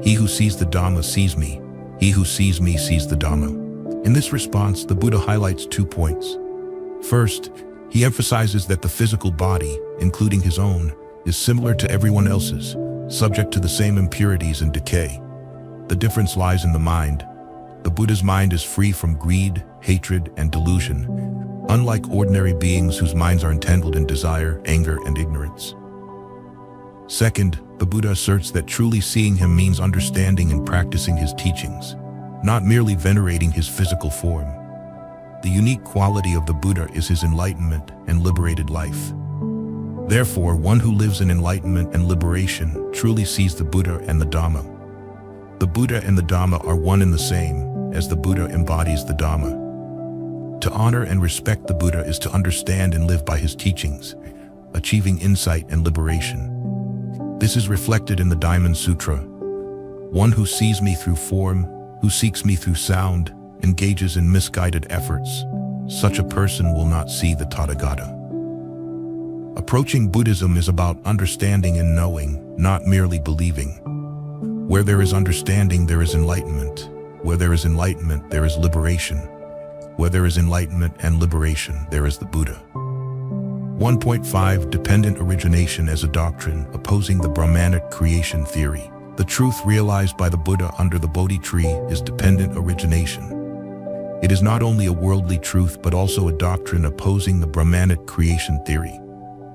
He who sees the Dhamma sees me. He who sees me sees the Dhamma." In this response, the Buddha highlights 2 points. First, he emphasizes that the physical body, including his own, is similar to everyone else's, subject to the same impurities and decay. The difference lies in the mind. The Buddha's mind is free from greed, hatred, and delusion, unlike ordinary beings whose minds are entangled in desire, anger, and ignorance. Second, the Buddha asserts that truly seeing him means understanding and practicing his teachings, not merely venerating his physical form. The unique quality of the Buddha is his enlightenment and liberated life. Therefore, one who lives in enlightenment and liberation truly sees the Buddha and the Dhamma. The Buddha and the Dhamma are one and the same, as the Buddha embodies the Dhamma. To honor and respect the Buddha is to understand and live by his teachings, achieving insight and liberation. This is reflected in the Diamond Sutra. "One who sees me through form, who seeks me through sound, engages in misguided efforts. Such a person will not see the Tathagata." Approaching Buddhism is about understanding and knowing, not merely believing. Where there is understanding, there is enlightenment. Where there is enlightenment, there is liberation. Where there is enlightenment and liberation, there is the Buddha. 1.5 Dependent origination as a doctrine opposing the Brahmanic creation theory. The truth realized by the Buddha under the Bodhi tree is dependent origination. It is not only a worldly truth but also a doctrine opposing the Brahmanic creation theory.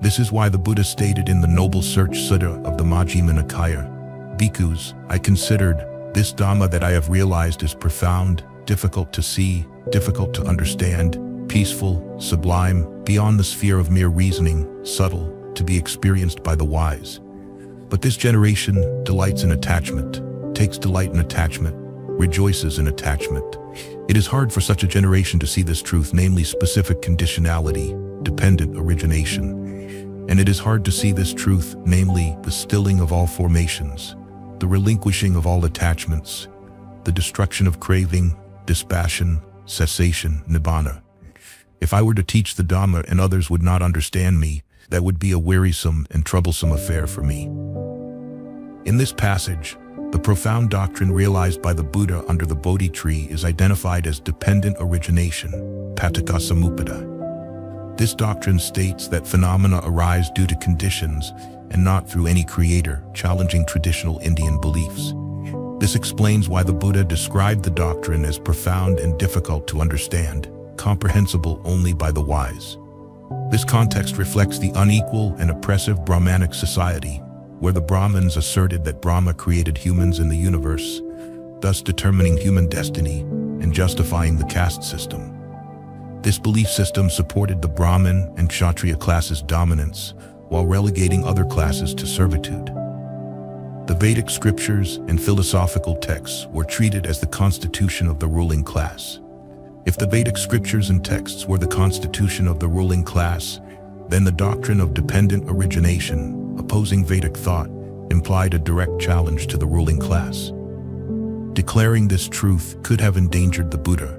This is why the Buddha stated in the Noble Search Sutta of the Majjhima Nikaya, "Bhikkhus, I considered this Dhamma that I have realized is profound, difficult to see, difficult to understand, peaceful, sublime, beyond the sphere of mere reasoning, subtle, to be experienced by the wise. But this generation delights in attachment, takes delight in attachment, rejoices in attachment. It is hard for such a generation to see this truth, namely specific conditionality, dependent origination. And it is hard to see this truth, namely the stilling of all formations, the relinquishing of all attachments, the destruction of craving, dispassion, cessation, nibbana. If I were to teach the Dhamma and others would not understand me, that would be a wearisome and troublesome affair for me. In this passage, the profound doctrine realized by the Buddha under the Bodhi tree is identified as dependent origination, paticca-samuppada. This doctrine states that phenomena arise due to conditions and not through any creator, challenging traditional Indian beliefs. This explains why the Buddha described the doctrine as profound and difficult to understand, comprehensible only by the wise. This context reflects the unequal and oppressive Brahmanic society, where the Brahmins asserted that Brahma created humans in the universe, thus determining human destiny and justifying the caste system. This belief system supported the Brahmin and Kshatriya classes' dominance, while relegating other classes to servitude. The Vedic scriptures and philosophical texts were treated as the constitution of the ruling class. If the Vedic scriptures and texts were the constitution of the ruling class, then the doctrine of dependent origination, opposing Vedic thought, implied a direct challenge to the ruling class. Declaring this truth could have endangered the Buddha.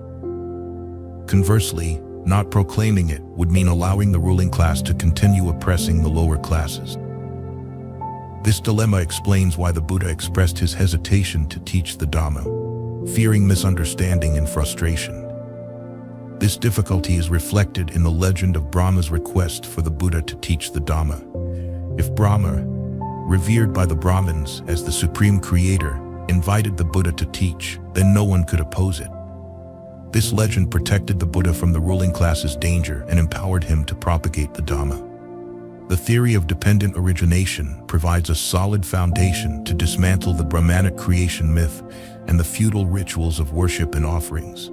Conversely, not proclaiming it would mean allowing the ruling class to continue oppressing the lower classes. This dilemma explains why the Buddha expressed his hesitation to teach the Dhamma, fearing misunderstanding and frustration. This difficulty is reflected in the legend of Brahma's request for the Buddha to teach the Dhamma. If Brahma, revered by the Brahmins as the supreme creator, invited the Buddha to teach, then no one could oppose it. This legend protected the Buddha from the ruling class's danger and empowered him to propagate the Dhamma. The theory of dependent origination provides a solid foundation to dismantle the Brahmanic creation myth and the feudal rituals of worship and offerings.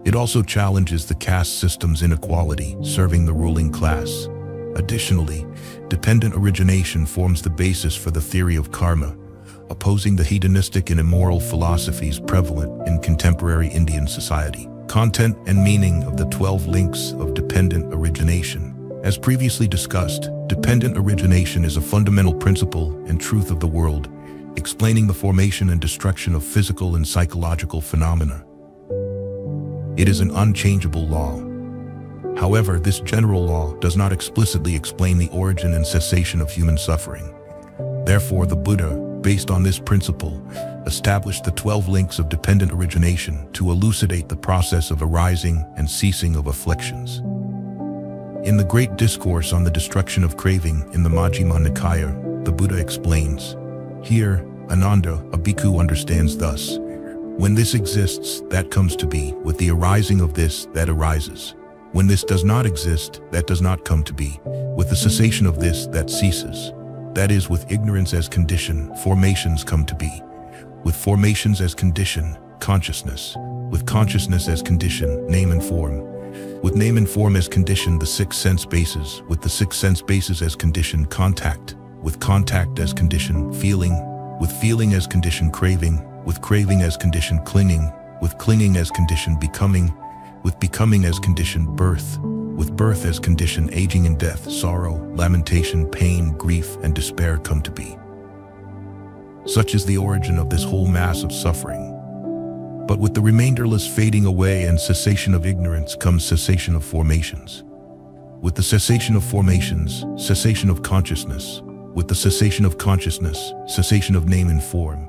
It also challenges the caste system's inequality, serving the ruling class. Additionally, dependent origination forms the basis for the theory of karma, opposing the hedonistic and immoral philosophies prevalent in contemporary Indian society. Content and meaning of the 12 links of dependent origination. As previously discussed, dependent origination is a fundamental principle and truth of the world, explaining the formation and destruction of physical and psychological phenomena. It is an unchangeable law. However, this general law does not explicitly explain the origin and cessation of human suffering. Therefore, the Buddha, based on this principle, established the 12 links of dependent origination to elucidate the process of arising and ceasing of afflictions. In the Great Discourse on the Destruction of Craving in the Majjhima Nikaya, the Buddha explains, "Here, Ananda, a bhikkhu understands thus, when this exists, that comes to be, with the arising of this, that arises. When this does not exist, that does not come to be, with the cessation of this, that ceases. That is, with ignorance as condition, formations come to be. With formations as condition, consciousness. With consciousness as condition, name and form. With name and form as condition, the 6 sense bases. With the 6 sense bases as condition, contact. With contact as condition, feeling. With feeling as condition, craving. With craving as condition, clinging. With clinging as condition, becoming. With becoming as condition, birth. With birth as condition, aging and death, sorrow, lamentation, pain, grief, and despair come to be. Such is the origin of this whole mass of suffering. But with the remainderless fading away and cessation of ignorance comes cessation of formations. With the cessation of formations, cessation of consciousness. With the cessation of consciousness, cessation of name and form.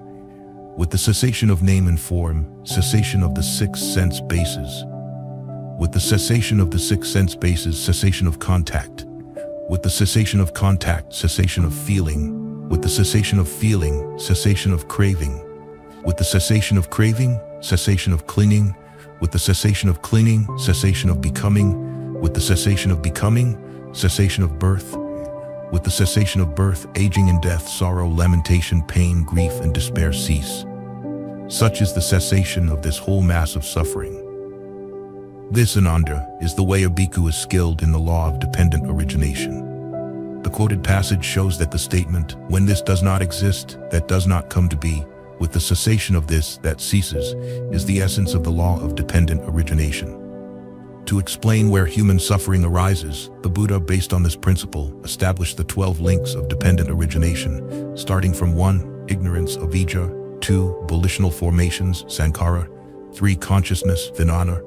With the cessation of name and form, cessation of the 6 sense bases. With the cessation of the 6 sense bases, cessation of contact. With the cessation of contact, cessation of feeling. With the cessation of feeling, cessation of craving. With the cessation of craving, cessation of clinging. With the cessation of clinging, cessation of becoming. With the cessation of becoming, cessation of birth. With the cessation of birth, aging and death, sorrow, lamentation, pain, grief, and despair cease. Such is the cessation of this whole mass of suffering. This, Ananda, is the way a bhikkhu is skilled in the law of dependent origination. The quoted passage shows that the statement, "When this does not exist, that does not come to be," With the cessation of this that ceases is the essence of the law of dependent origination. To explain where human suffering arises, the Buddha, based on this principle, established the 12 links of dependent origination, starting from 1. Ignorance, avijja; 2. Volitional formations, sankhara; 3. Consciousness, vijnana;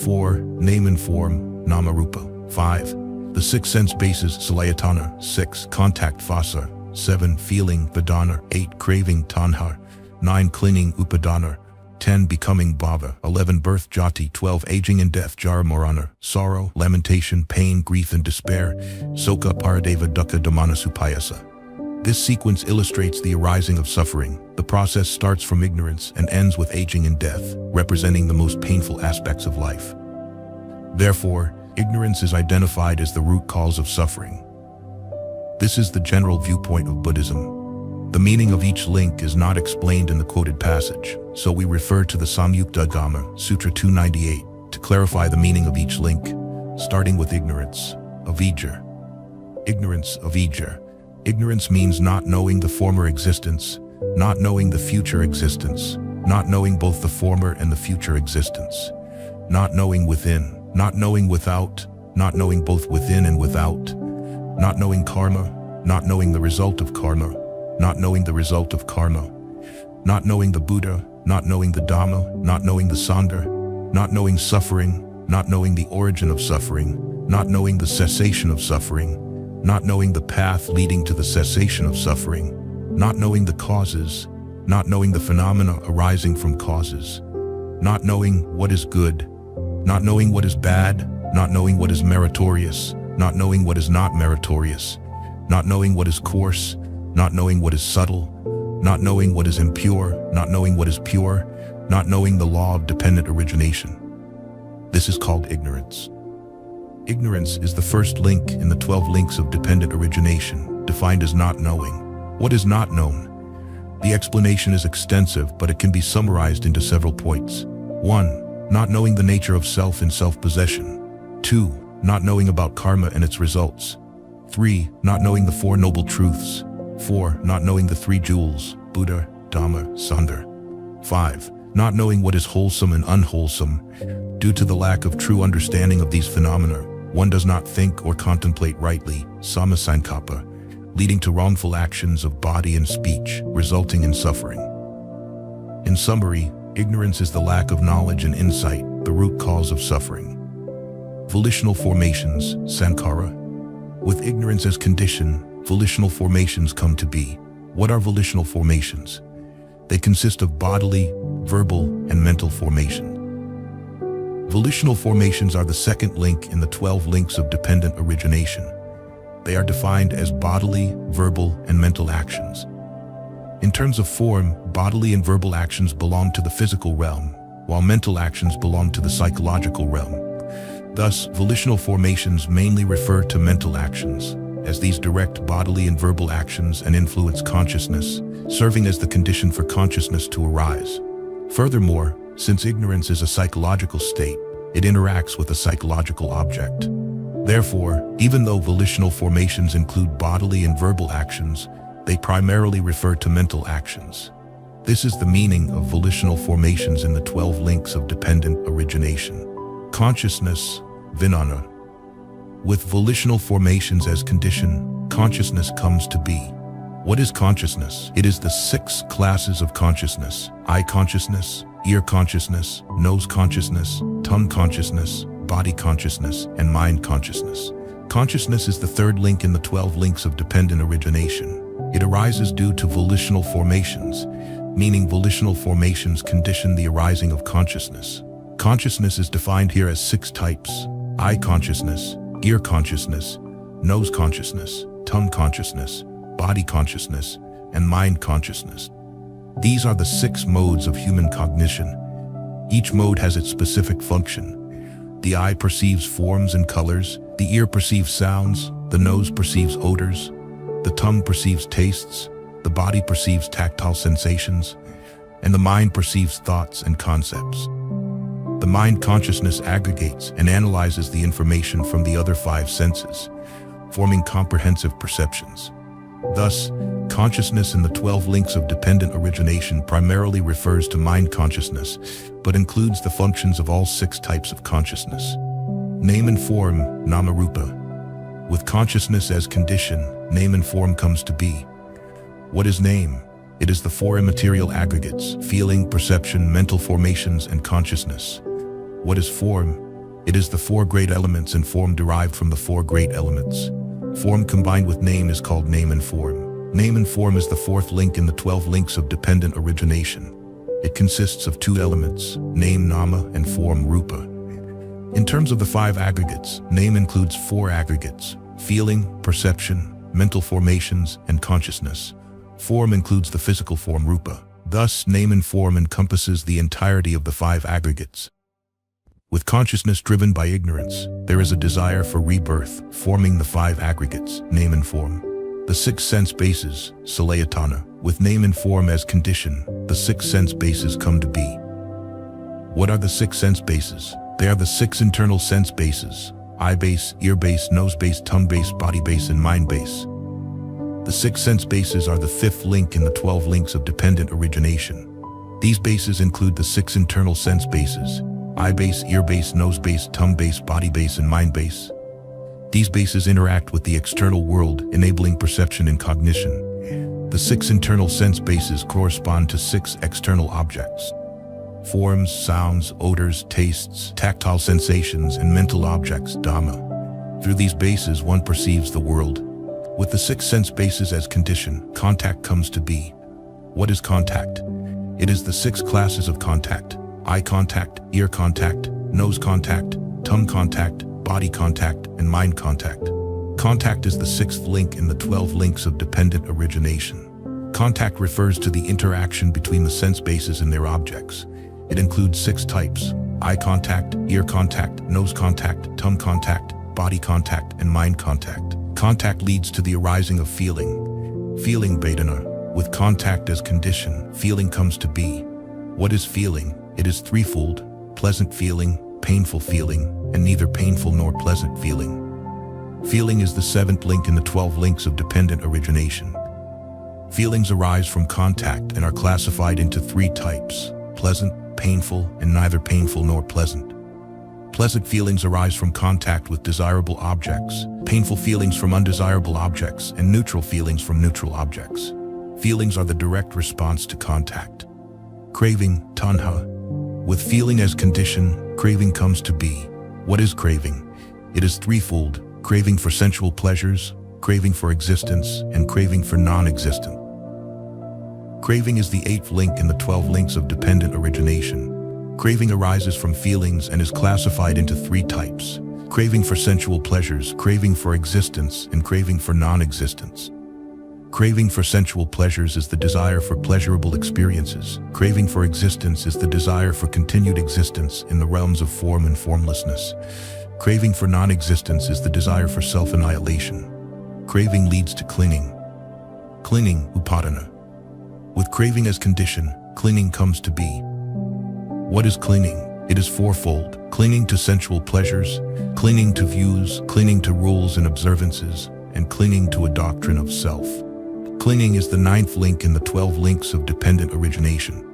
4. Name and form, nama-rupa; 5. The 6 sense bases, salayatana; 6. Contact, phassa; 7. Feeling, vedana; 8. Craving, tanha; 9. Clinging, upadana; 10. Becoming, bhava; 11. Birth, jati; 12. Aging and death, jara morana; sorrow, lamentation, pain, grief and despair, soka, paradeva, dukkha, dhamanasupayasa. This sequence illustrates the arising of suffering. The process starts from ignorance and ends with aging and death, representing the most painful aspects of life. Therefore, ignorance is identified as the root cause of suffering. This is the general viewpoint of Buddhism. The meaning of each link is not explained in the quoted passage, so we refer to the Samyukta Agama, Sutra 298, to clarify the meaning of each link, starting with ignorance, avijja. Ignorance, avijja. Ignorance means not knowing the former existence, not knowing the future existence, not knowing both the former and the future existence, not knowing within, not knowing without, not knowing both within and without, not knowing karma, not knowing the result of karma, not knowing the result of karma, not knowing the Buddha, not knowing the Dhamma, not knowing the Sangha, not knowing suffering, not knowing the origin of suffering, not knowing the cessation of suffering, not knowing the path leading to the cessation of suffering, not knowing the causes, not knowing the phenomena arising from causes, not knowing what is good, not knowing what is bad, not knowing what is meritorious, not knowing what is not meritorious, not knowing what is coarse, not knowing what is subtle, not knowing what is impure, not knowing what is pure, not knowing the law of dependent origination. This is called ignorance. Ignorance is the first link in the 12 links of dependent origination, defined as not knowing. What is not known? The explanation is extensive, but it can be summarized into several points. 1. Not knowing the nature of self and self-possession. 2. Not knowing about karma and its results. 3. Not knowing the Four Noble Truths. 4. Not knowing the Three Jewels, Buddha, Dhamma, Sangha. 5. Not knowing what is wholesome and unwholesome. Due to the lack of true understanding of these phenomena, one does not think or contemplate rightly, sammasankappa, leading to wrongful actions of body and speech, resulting in suffering. In summary, ignorance is the lack of knowledge and insight, the root cause of suffering. Volitional formations, sankhara. With ignorance as condition, volitional formations come to be. What are volitional formations? They consist of bodily, verbal, and mental formation. Volitional formations are the second link in the 12 links of dependent origination. They are defined as bodily, verbal, and mental actions. In terms of form, bodily and verbal actions belong to the physical realm, while mental actions belong to the psychological realm. Thus, volitional formations mainly refer to mental actions, as these direct bodily and verbal actions and influence consciousness, serving as the condition for consciousness to arise. Furthermore, since ignorance is a psychological state, it interacts with a psychological object. Therefore, even though volitional formations include bodily and verbal actions, they primarily refer to mental actions. This is the meaning of volitional formations in the 12 links of dependent origination. Consciousness, vijnana. With volitional formations as condition, consciousness comes to be. What is consciousness? It is the 6 classes of consciousness: eye consciousness, ear consciousness, nose consciousness, tongue consciousness, body consciousness, and mind consciousness. Consciousness is the third link in the 12 links of dependent origination. It arises due to volitional formations, meaning volitional formations condition the arising of consciousness. Consciousness is defined here as 6 types: eye consciousness, ear consciousness, nose consciousness, tongue consciousness, body consciousness, and mind consciousness. These are the 6 modes of human cognition. Each mode has its specific function. The eye perceives forms and colors, the ear perceives sounds, the nose perceives odors, the tongue perceives tastes, the body perceives tactile sensations, and the mind perceives thoughts and concepts. The mind consciousness aggregates and analyzes the information from the other 5 senses, forming comprehensive perceptions. Thus, consciousness in the 12 links of dependent origination primarily refers to mind consciousness, but includes the functions of all 6 types of consciousness. Name and form, nama-rupa. With consciousness as condition, name and form comes to be. What is name? It is the 4 immaterial aggregates: feeling, perception, mental formations, and consciousness. What is form? It is the 4 great elements and form derived from the 4 great elements. Form combined with name is called name and form. Name and form is the 4th link in the 12 links of dependent origination. It consists of 2 elements, name nama and form rupa. In terms of the 5 aggregates, name includes 4 aggregates: feeling, perception, mental formations, and consciousness. Form includes the physical form rupa. Thus, name and form encompasses the entirety of the 5 aggregates. With consciousness driven by ignorance, there is a desire for rebirth, forming the 5 aggregates, name and form. The 6 sense bases, salayatana. With name and form as condition, the 6 sense bases come to be. What are the 6 sense bases? They are the 6 internal sense bases: eye base, ear base, nose base, tongue base, body base, and mind base. The 6 sense bases are the 5th link in the 12 links of dependent origination. These bases include the 6 internal sense bases: eye base, ear base, nose base, tongue base, body base, and mind base. These bases interact with the external world, enabling perception and cognition. The 6 internal sense bases correspond to 6 external objects: forms, sounds, odors, tastes, tactile sensations, and mental objects, dhamma. Through these bases, one perceives the world. With the 6 sense bases as condition, contact comes to be. What is contact? It is the 6 classes of contact: eye contact, ear contact, nose contact, tongue contact, body contact, and mind contact. Contact is the 6th link in the 12 links of dependent origination. Contact refers to the interaction between the sense bases and their objects. It includes 6 types: eye contact, ear contact, nose contact, tongue contact, body contact, and mind contact. Contact leads to the arising of feeling. Feeling vedana. With contact as condition, feeling comes to be. What is feeling? It is threefold: pleasant feeling, painful feeling, and neither painful nor pleasant feeling. Feeling is the 7th link in the 12 links of dependent origination. Feelings arise from contact and are classified into 3 types: pleasant, painful, and neither painful nor pleasant. Pleasant feelings arise from contact with desirable objects, painful feelings from undesirable objects, and neutral feelings from neutral objects. Feelings are the direct response to contact. Craving, tanha. With feeling as condition, craving comes to be. What is craving? It is threefold: craving for sensual pleasures, craving for existence, and craving for non-existent. Craving is the 8th link in the 12 links of dependent origination. Craving arises from feelings and is classified into 3 types: craving for sensual pleasures, craving for existence, and craving for non-existence. Craving for sensual pleasures is the desire for pleasurable experiences. Craving for existence is the desire for continued existence in the realms of form and formlessness. Craving for non-existence is the desire for self-annihilation. Craving leads to clinging. Clinging, upadana. With craving as condition, clinging comes to be. What is clinging? It is fourfold: clinging to sensual pleasures, clinging to views, clinging to rules and observances, and clinging to a doctrine of self. Clinging is the 9th link in the 12 links of dependent origination.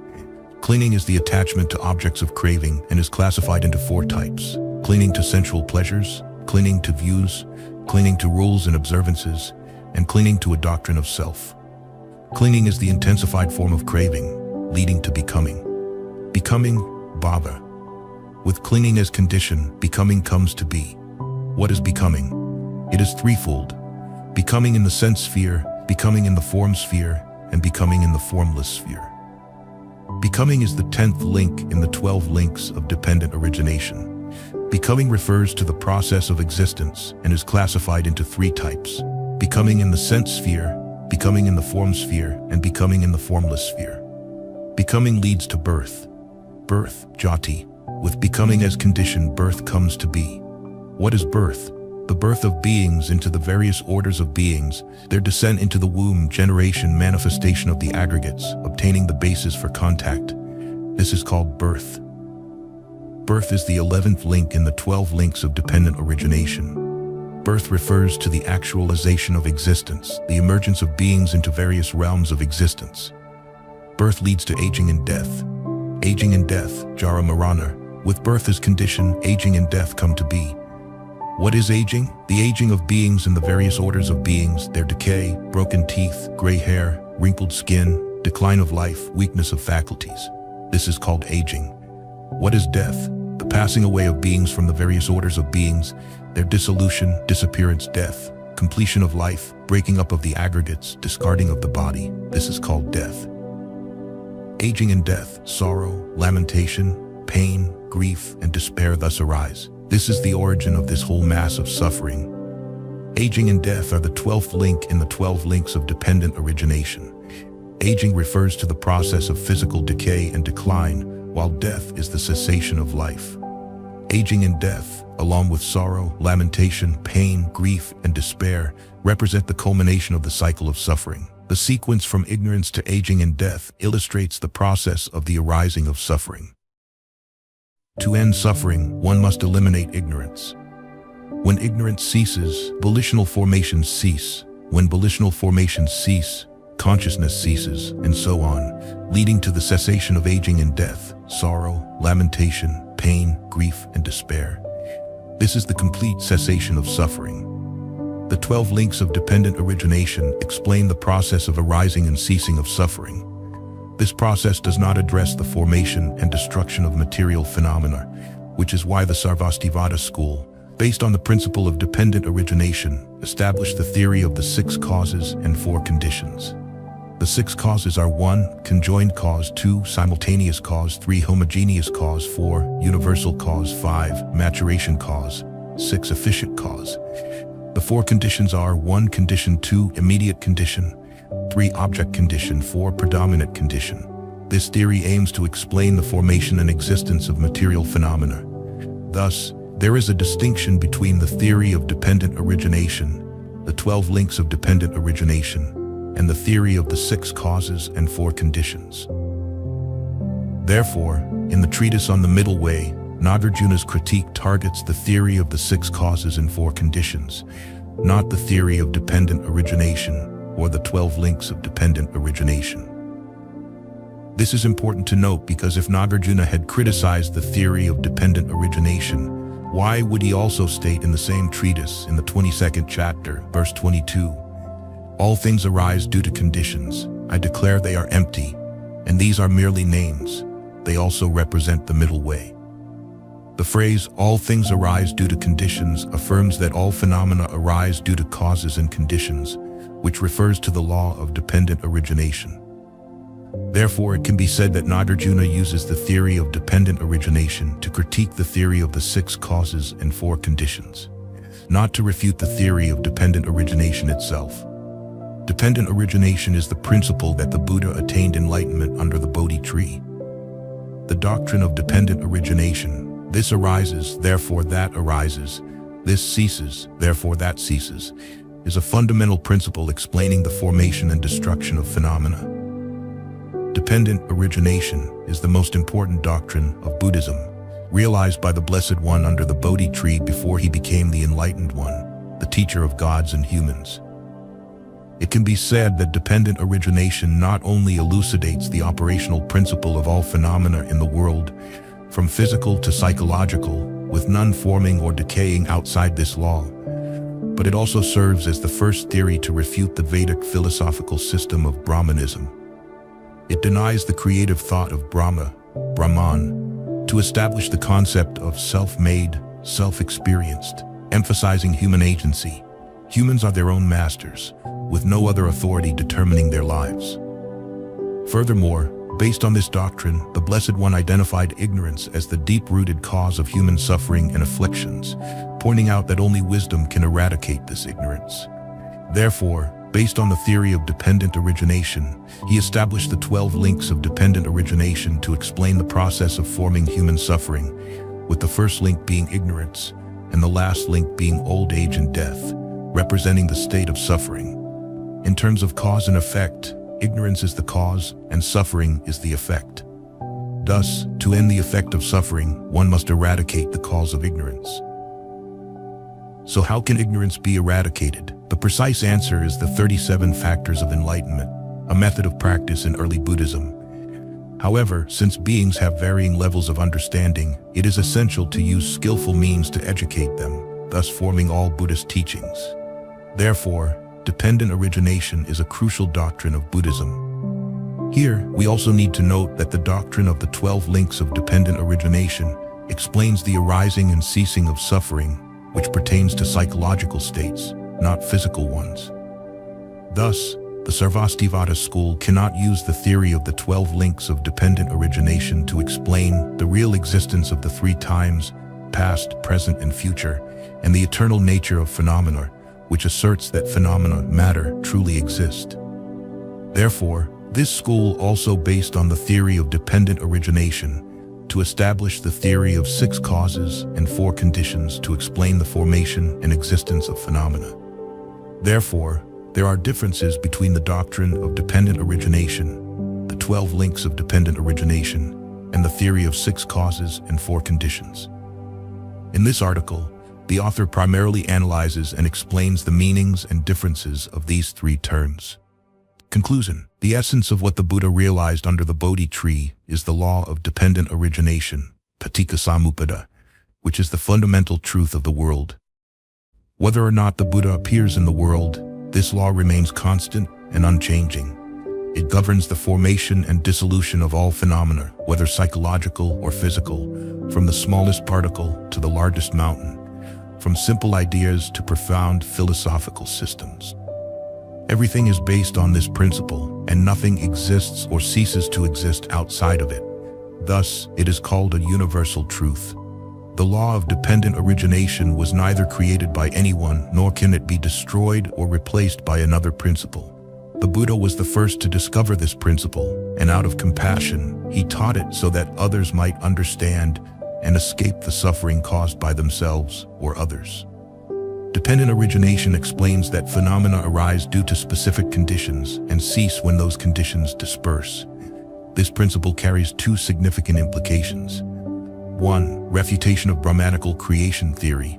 Clinging is the attachment to objects of craving and is classified into 4 types: clinging to sensual pleasures, clinging to views, clinging to rules and observances, and clinging to a doctrine of self. Clinging is the intensified form of craving, leading to becoming. Becoming, bhava. With clinging as condition, becoming comes to be. What is becoming? It is threefold: becoming in the sense sphere, becoming in the form sphere, and becoming in the formless sphere. Becoming is the 10th link in the 12 links of dependent origination. Becoming refers to the process of existence and is classified into 3 types: becoming in the sense sphere, becoming in the form sphere, and becoming in the formless sphere. Becoming leads to birth. Birth, jati. With becoming as condition, birth comes to be. What is birth? The birth of beings into the various orders of beings, their descent into the womb, generation, manifestation of the aggregates, obtaining the basis for contact. This is called birth. Birth is the 11th link in the 12 links of dependent origination. Birth refers to the actualization of existence, the emergence of beings into various realms of existence. Birth leads to aging and death. Aging and death, Jara Marana. With birth as condition, aging and death come to be. What is aging? The aging of beings in the various orders of beings, their decay, broken teeth, gray hair, wrinkled skin, decline of life, weakness of faculties. This is called aging. What is death? The passing away of beings from the various orders of beings, their dissolution, disappearance, death, completion of life, breaking up of the aggregates, discarding of the body. This is called death. Aging and death, sorrow, lamentation, pain, grief, and despair thus arise. This is the origin of this whole mass of suffering. Aging and death are the 12th link in the 12 links of dependent origination. Aging refers to the process of physical decay and decline, while death is the cessation of life. Aging and death, along with sorrow, lamentation, pain, grief, and despair, represent the culmination of the cycle of suffering. The sequence from ignorance to aging and death illustrates the process of the arising of suffering. To end suffering, one must eliminate ignorance. When ignorance ceases, volitional formations cease. When volitional formations cease, consciousness ceases, and so on, leading to the cessation of aging and death, sorrow, lamentation, pain, grief, and despair. This is the complete cessation of suffering. The 12 links of dependent origination explain the process of arising and ceasing of suffering. This process does not address the formation and destruction of material phenomena, which is why the Sarvastivada school, based on the principle of dependent origination, established the theory of the 6 causes and 4 conditions. The 6 causes are 1. Conjoined cause, 2. Simultaneous cause, 3. Homogeneous cause, 4. Universal cause, 5. Maturation cause, 6. Efficient cause. The 4 conditions are 1. Condition, 2. Immediate condition, 3. Object condition, 4. Predominant condition. This theory aims to explain the formation and existence of material phenomena. Thus, there is a distinction between the theory of dependent origination, the 12 links of dependent origination, and the theory of the 6 causes and 4 conditions. Therefore, in the treatise on the middle way, Nagarjuna's critique targets the theory of the 6 causes and 4 conditions, not the theory of dependent origination or the 12 links of dependent origination. This is important to note because if Nagarjuna had criticized the theory of dependent origination, why would he also state in the same treatise in the 22nd chapter, verse 22, "All things arise due to conditions. I declare they are empty, and these are merely names. They also represent the middle way." The phrase, "all things arise due to conditions," affirms that all phenomena arise due to causes and conditions, which refers to the law of dependent origination. Therefore, it can be said that Nagarjuna uses the theory of dependent origination to critique the theory of the 6 causes and 4 conditions, not to refute the theory of dependent origination itself. Dependent origination is the principle that the Buddha attained enlightenment under the Bodhi tree. The doctrine of dependent origination, this arises, therefore that arises, this ceases, therefore that ceases, is a fundamental principle explaining the formation and destruction of phenomena. Dependent origination is the most important doctrine of Buddhism, realized by the Blessed One under the Bodhi tree before he became the Enlightened One, the teacher of gods and humans. It can be said that dependent origination not only elucidates the operational principle of all phenomena in the world, from physical to psychological, with none forming or decaying outside this law, but it also serves as the first theory to refute the Vedic philosophical system of Brahmanism. It denies the creative thought of Brahma, Brahman, to establish the concept of self-made, self-experienced, emphasizing human agency. Humans are their own masters, with no other authority determining their lives. Furthermore, based on this doctrine, the Blessed One identified ignorance as the deep-rooted cause of human suffering and afflictions, pointing out that only wisdom can eradicate this ignorance. Therefore, based on the theory of dependent origination, he established the 12 links of dependent origination to explain the process of forming human suffering, with the first link being ignorance, and the last link being old age and death, representing the state of suffering. In terms of cause and effect, ignorance is the cause, and suffering is the effect. Thus, to end the effect of suffering, one must eradicate the cause of ignorance. So how can ignorance be eradicated? The precise answer is the 37 factors of enlightenment, a method of practice in early Buddhism. However, since beings have varying levels of understanding, it is essential to use skillful means to educate them, thus forming all Buddhist teachings. Therefore, dependent origination is a crucial doctrine of Buddhism. Here, we also need to note that the doctrine of the 12 links of dependent origination explains the arising and ceasing of suffering, which pertains to psychological states, not physical ones. Thus, the Sarvastivada school cannot use the theory of the 12 links of dependent origination to explain the real existence of the 3 times, past, present, and future, and the eternal nature of phenomena, which asserts that phenomena, matter, truly exist. Therefore, this school also based on the theory of dependent origination to establish the theory of 6 causes and 4 conditions to explain the formation and existence of phenomena. Therefore, there are differences between the doctrine of dependent origination, the 12 links of dependent origination, and the theory of 6 causes and 4 conditions. In this article, the author primarily analyzes and explains the meanings and differences of these 3 terms. Conclusion: the essence of what the Buddha realized under the Bodhi tree is the law of dependent origination, paticca, which is the fundamental truth of the world. Whether or not the Buddha appears in the world, this law remains constant and unchanging. It governs the formation and dissolution of all phenomena, whether psychological or physical, from the smallest particle to the largest mountain, from simple ideas to profound philosophical systems. Everything is based on this principle, and nothing exists or ceases to exist outside of it. Thus, it is called a universal truth. The law of dependent origination was neither created by anyone, nor can it be destroyed or replaced by another principle. The Buddha was the first to discover this principle, and out of compassion, he taught it so that others might understand and escape the suffering caused by themselves or others. Dependent origination explains that phenomena arise due to specific conditions and cease when those conditions disperse. This principle carries 2 significant implications. 1. Refutation of Brahmanical creation theory.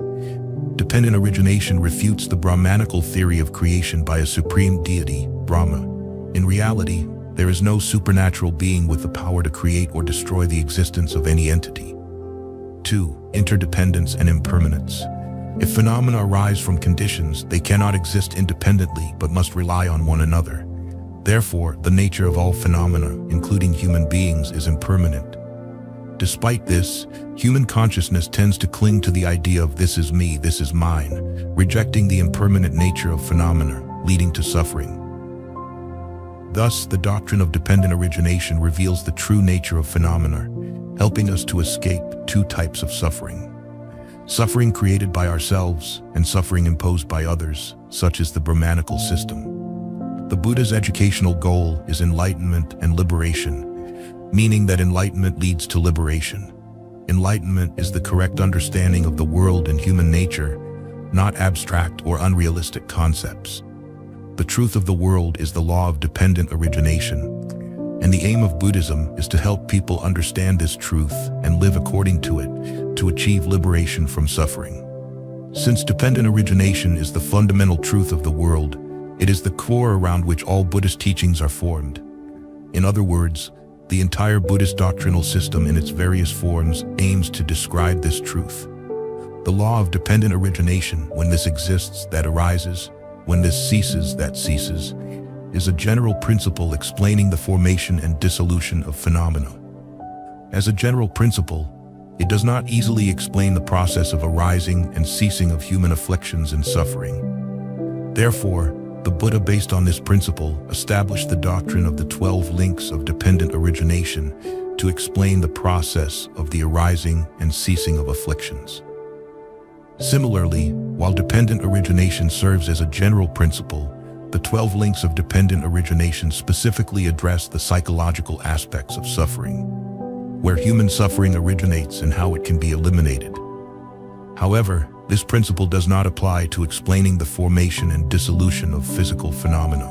Dependent origination refutes the Brahmanical theory of creation by a supreme deity, Brahma. In reality, there is no supernatural being with the power to create or destroy the existence of any entity. 2. Interdependence and impermanence. If phenomena arise from conditions, they cannot exist independently but must rely on one another. Therefore, the nature of all phenomena, including human beings, is impermanent. Despite this, human consciousness tends to cling to the idea of this is me, this is mine, rejecting the impermanent nature of phenomena, leading to suffering. Thus, the doctrine of dependent origination reveals the true nature of phenomena, helping us to escape 2 types of suffering. Suffering created by ourselves and suffering imposed by others, such as the Brahmanical system. The Buddha's educational goal is enlightenment and liberation, meaning that enlightenment leads to liberation. Enlightenment is the correct understanding of the world and human nature, not abstract or unrealistic concepts. The truth of the world is the law of dependent origination, and the aim of Buddhism is to help people understand this truth and live according to it, to achieve liberation from suffering. Since dependent origination is the fundamental truth of the world, it is the core around which all Buddhist teachings are formed. In other words, the entire Buddhist doctrinal system in its various forms aims to describe this truth. The law of dependent origination, when this exists, that arises, when this ceases, that ceases, is a general principle explaining the formation and dissolution of phenomena. As a general principle, it does not easily explain the process of arising and ceasing of human afflictions and suffering. Therefore, the Buddha, based on this principle, established the doctrine of the 12 links of dependent origination to explain the process of the arising and ceasing of afflictions. Similarly, while dependent origination serves as a general principle, the 12 links of dependent origination specifically address the psychological aspects of suffering, where human suffering originates and how it can be eliminated. However, this principle does not apply to explaining the formation and dissolution of physical phenomena.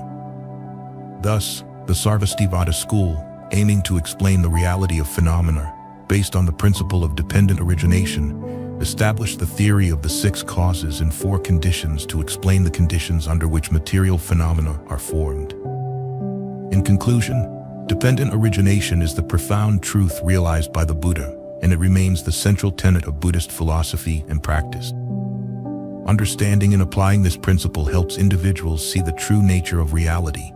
Thus, the Sarvastivada school, aiming to explain the reality of phenomena based on the principle of dependent origination, established the theory of the 6 causes and 4 conditions to explain the conditions under which material phenomena are formed. In conclusion, dependent origination is the profound truth realized by the Buddha, and it remains the central tenet of Buddhist philosophy and practice. Understanding and applying this principle helps individuals see the true nature of reality,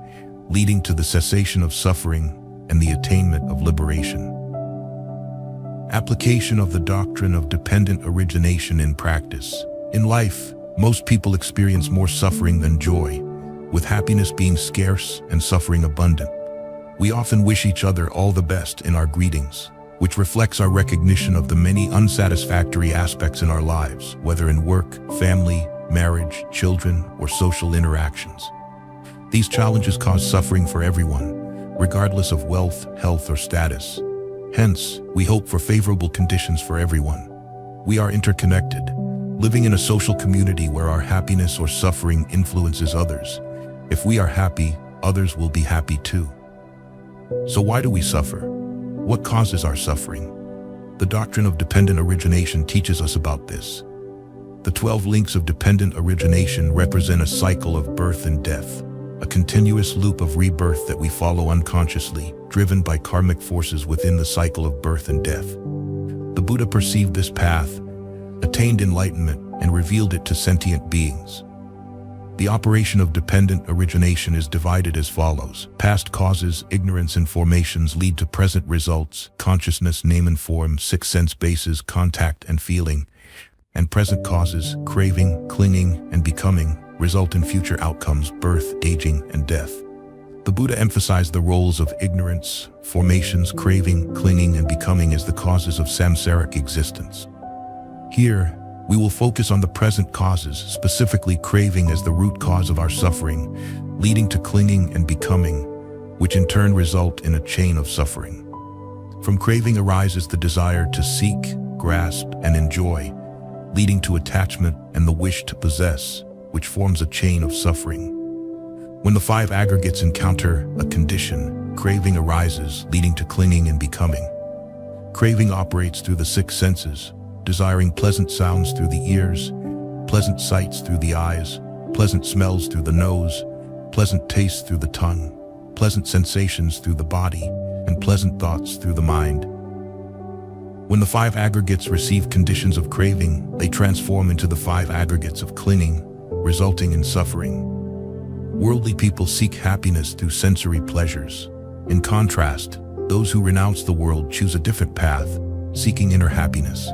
leading to the cessation of suffering and the attainment of liberation. Application of the doctrine of dependent origination in practice. In life, most people experience more suffering than joy, with happiness being scarce and suffering abundant. We often wish each other all the best in our greetings, which reflects our recognition of the many unsatisfactory aspects in our lives, whether in work, family, marriage, children, or social interactions. These challenges cause suffering for everyone, regardless of wealth, health, or status. Hence, we hope for favorable conditions for everyone. We are interconnected, living in a social community where our happiness or suffering influences others. If we are happy, others will be happy too. So why do we suffer? What causes our suffering? The doctrine of dependent origination teaches us about this. The 12 links of dependent origination represent a cycle of birth and death, a continuous loop of rebirth that we follow unconsciously, driven by karmic forces within the cycle of birth and death. The Buddha perceived this path, attained enlightenment, and revealed it to sentient beings. The operation of dependent origination is divided as follows. Past causes, ignorance, and formations lead to present results, consciousness, name and form, 6 sense bases, contact and feeling, and present causes, craving, clinging, and becoming, result in future outcomes, birth, aging, and death. The Buddha emphasized the roles of ignorance, formations, craving, clinging, and becoming as the causes of samsaric existence. Here, we will focus on the present causes, specifically craving as the root cause of our suffering, leading to clinging and becoming, which in turn result in a chain of suffering. From craving arises the desire to seek, grasp, and enjoy, leading to attachment and the wish to possess, which forms a chain of suffering. When the 5 aggregates encounter a condition, craving arises, leading to clinging and becoming. Craving operates through the 6 senses, desiring pleasant sounds through the ears, pleasant sights through the eyes, pleasant smells through the nose, pleasant tastes through the tongue, pleasant sensations through the body, and pleasant thoughts through the mind. When the 5 aggregates receive conditions of craving, they transform into the 5 aggregates of clinging, resulting in suffering. Worldly people seek happiness through sensory pleasures. In contrast, those who renounce the world choose a different path, seeking inner happiness.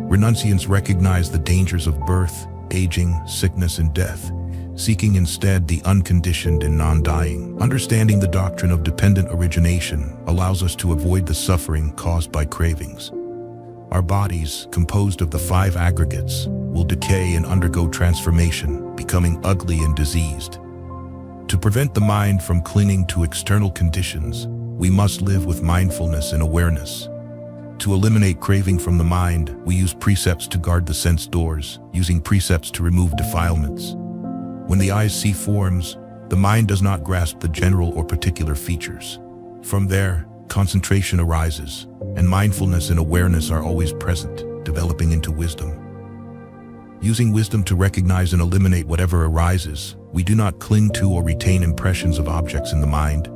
Renunciants recognize the dangers of birth, aging, sickness, and death, seeking instead the unconditioned and non-dying. Understanding the doctrine of dependent origination allows us to avoid the suffering caused by cravings. Our bodies, composed of the 5 aggregates, will decay and undergo transformation, becoming ugly and diseased. To prevent the mind from clinging to external conditions, we must live with mindfulness and awareness. To eliminate craving from the mind, we use precepts to guard the sense doors, using precepts to remove defilements. When the eyes see forms, the mind does not grasp the general or particular features. From there, concentration arises, and mindfulness and awareness are always present, developing into wisdom. Using wisdom to recognize and eliminate whatever arises, we do not cling to or retain impressions of objects in the mind.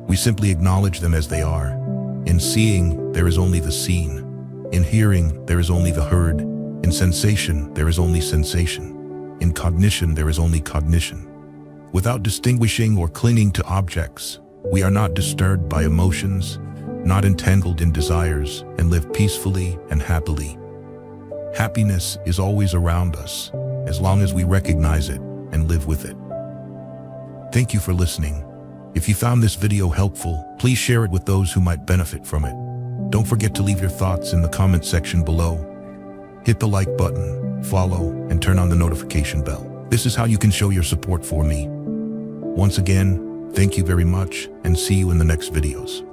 We simply acknowledge them as they are. In seeing, there is only the seen. In hearing, there is only the heard. In sensation, there is only sensation. In cognition, there is only cognition. Without distinguishing or clinging to objects, we are not disturbed by emotions, not entangled in desires, and live peacefully and happily. Happiness is always around us, as long as we recognize it and live with it. Thank you for listening. If you found this video helpful, please share it with those who might benefit from it. Don't forget to leave your thoughts in the comment section below. Hit the like button, follow, and turn on the notification bell. This is how you can show your support for me. Once again, thank you very much, and see you in the next videos.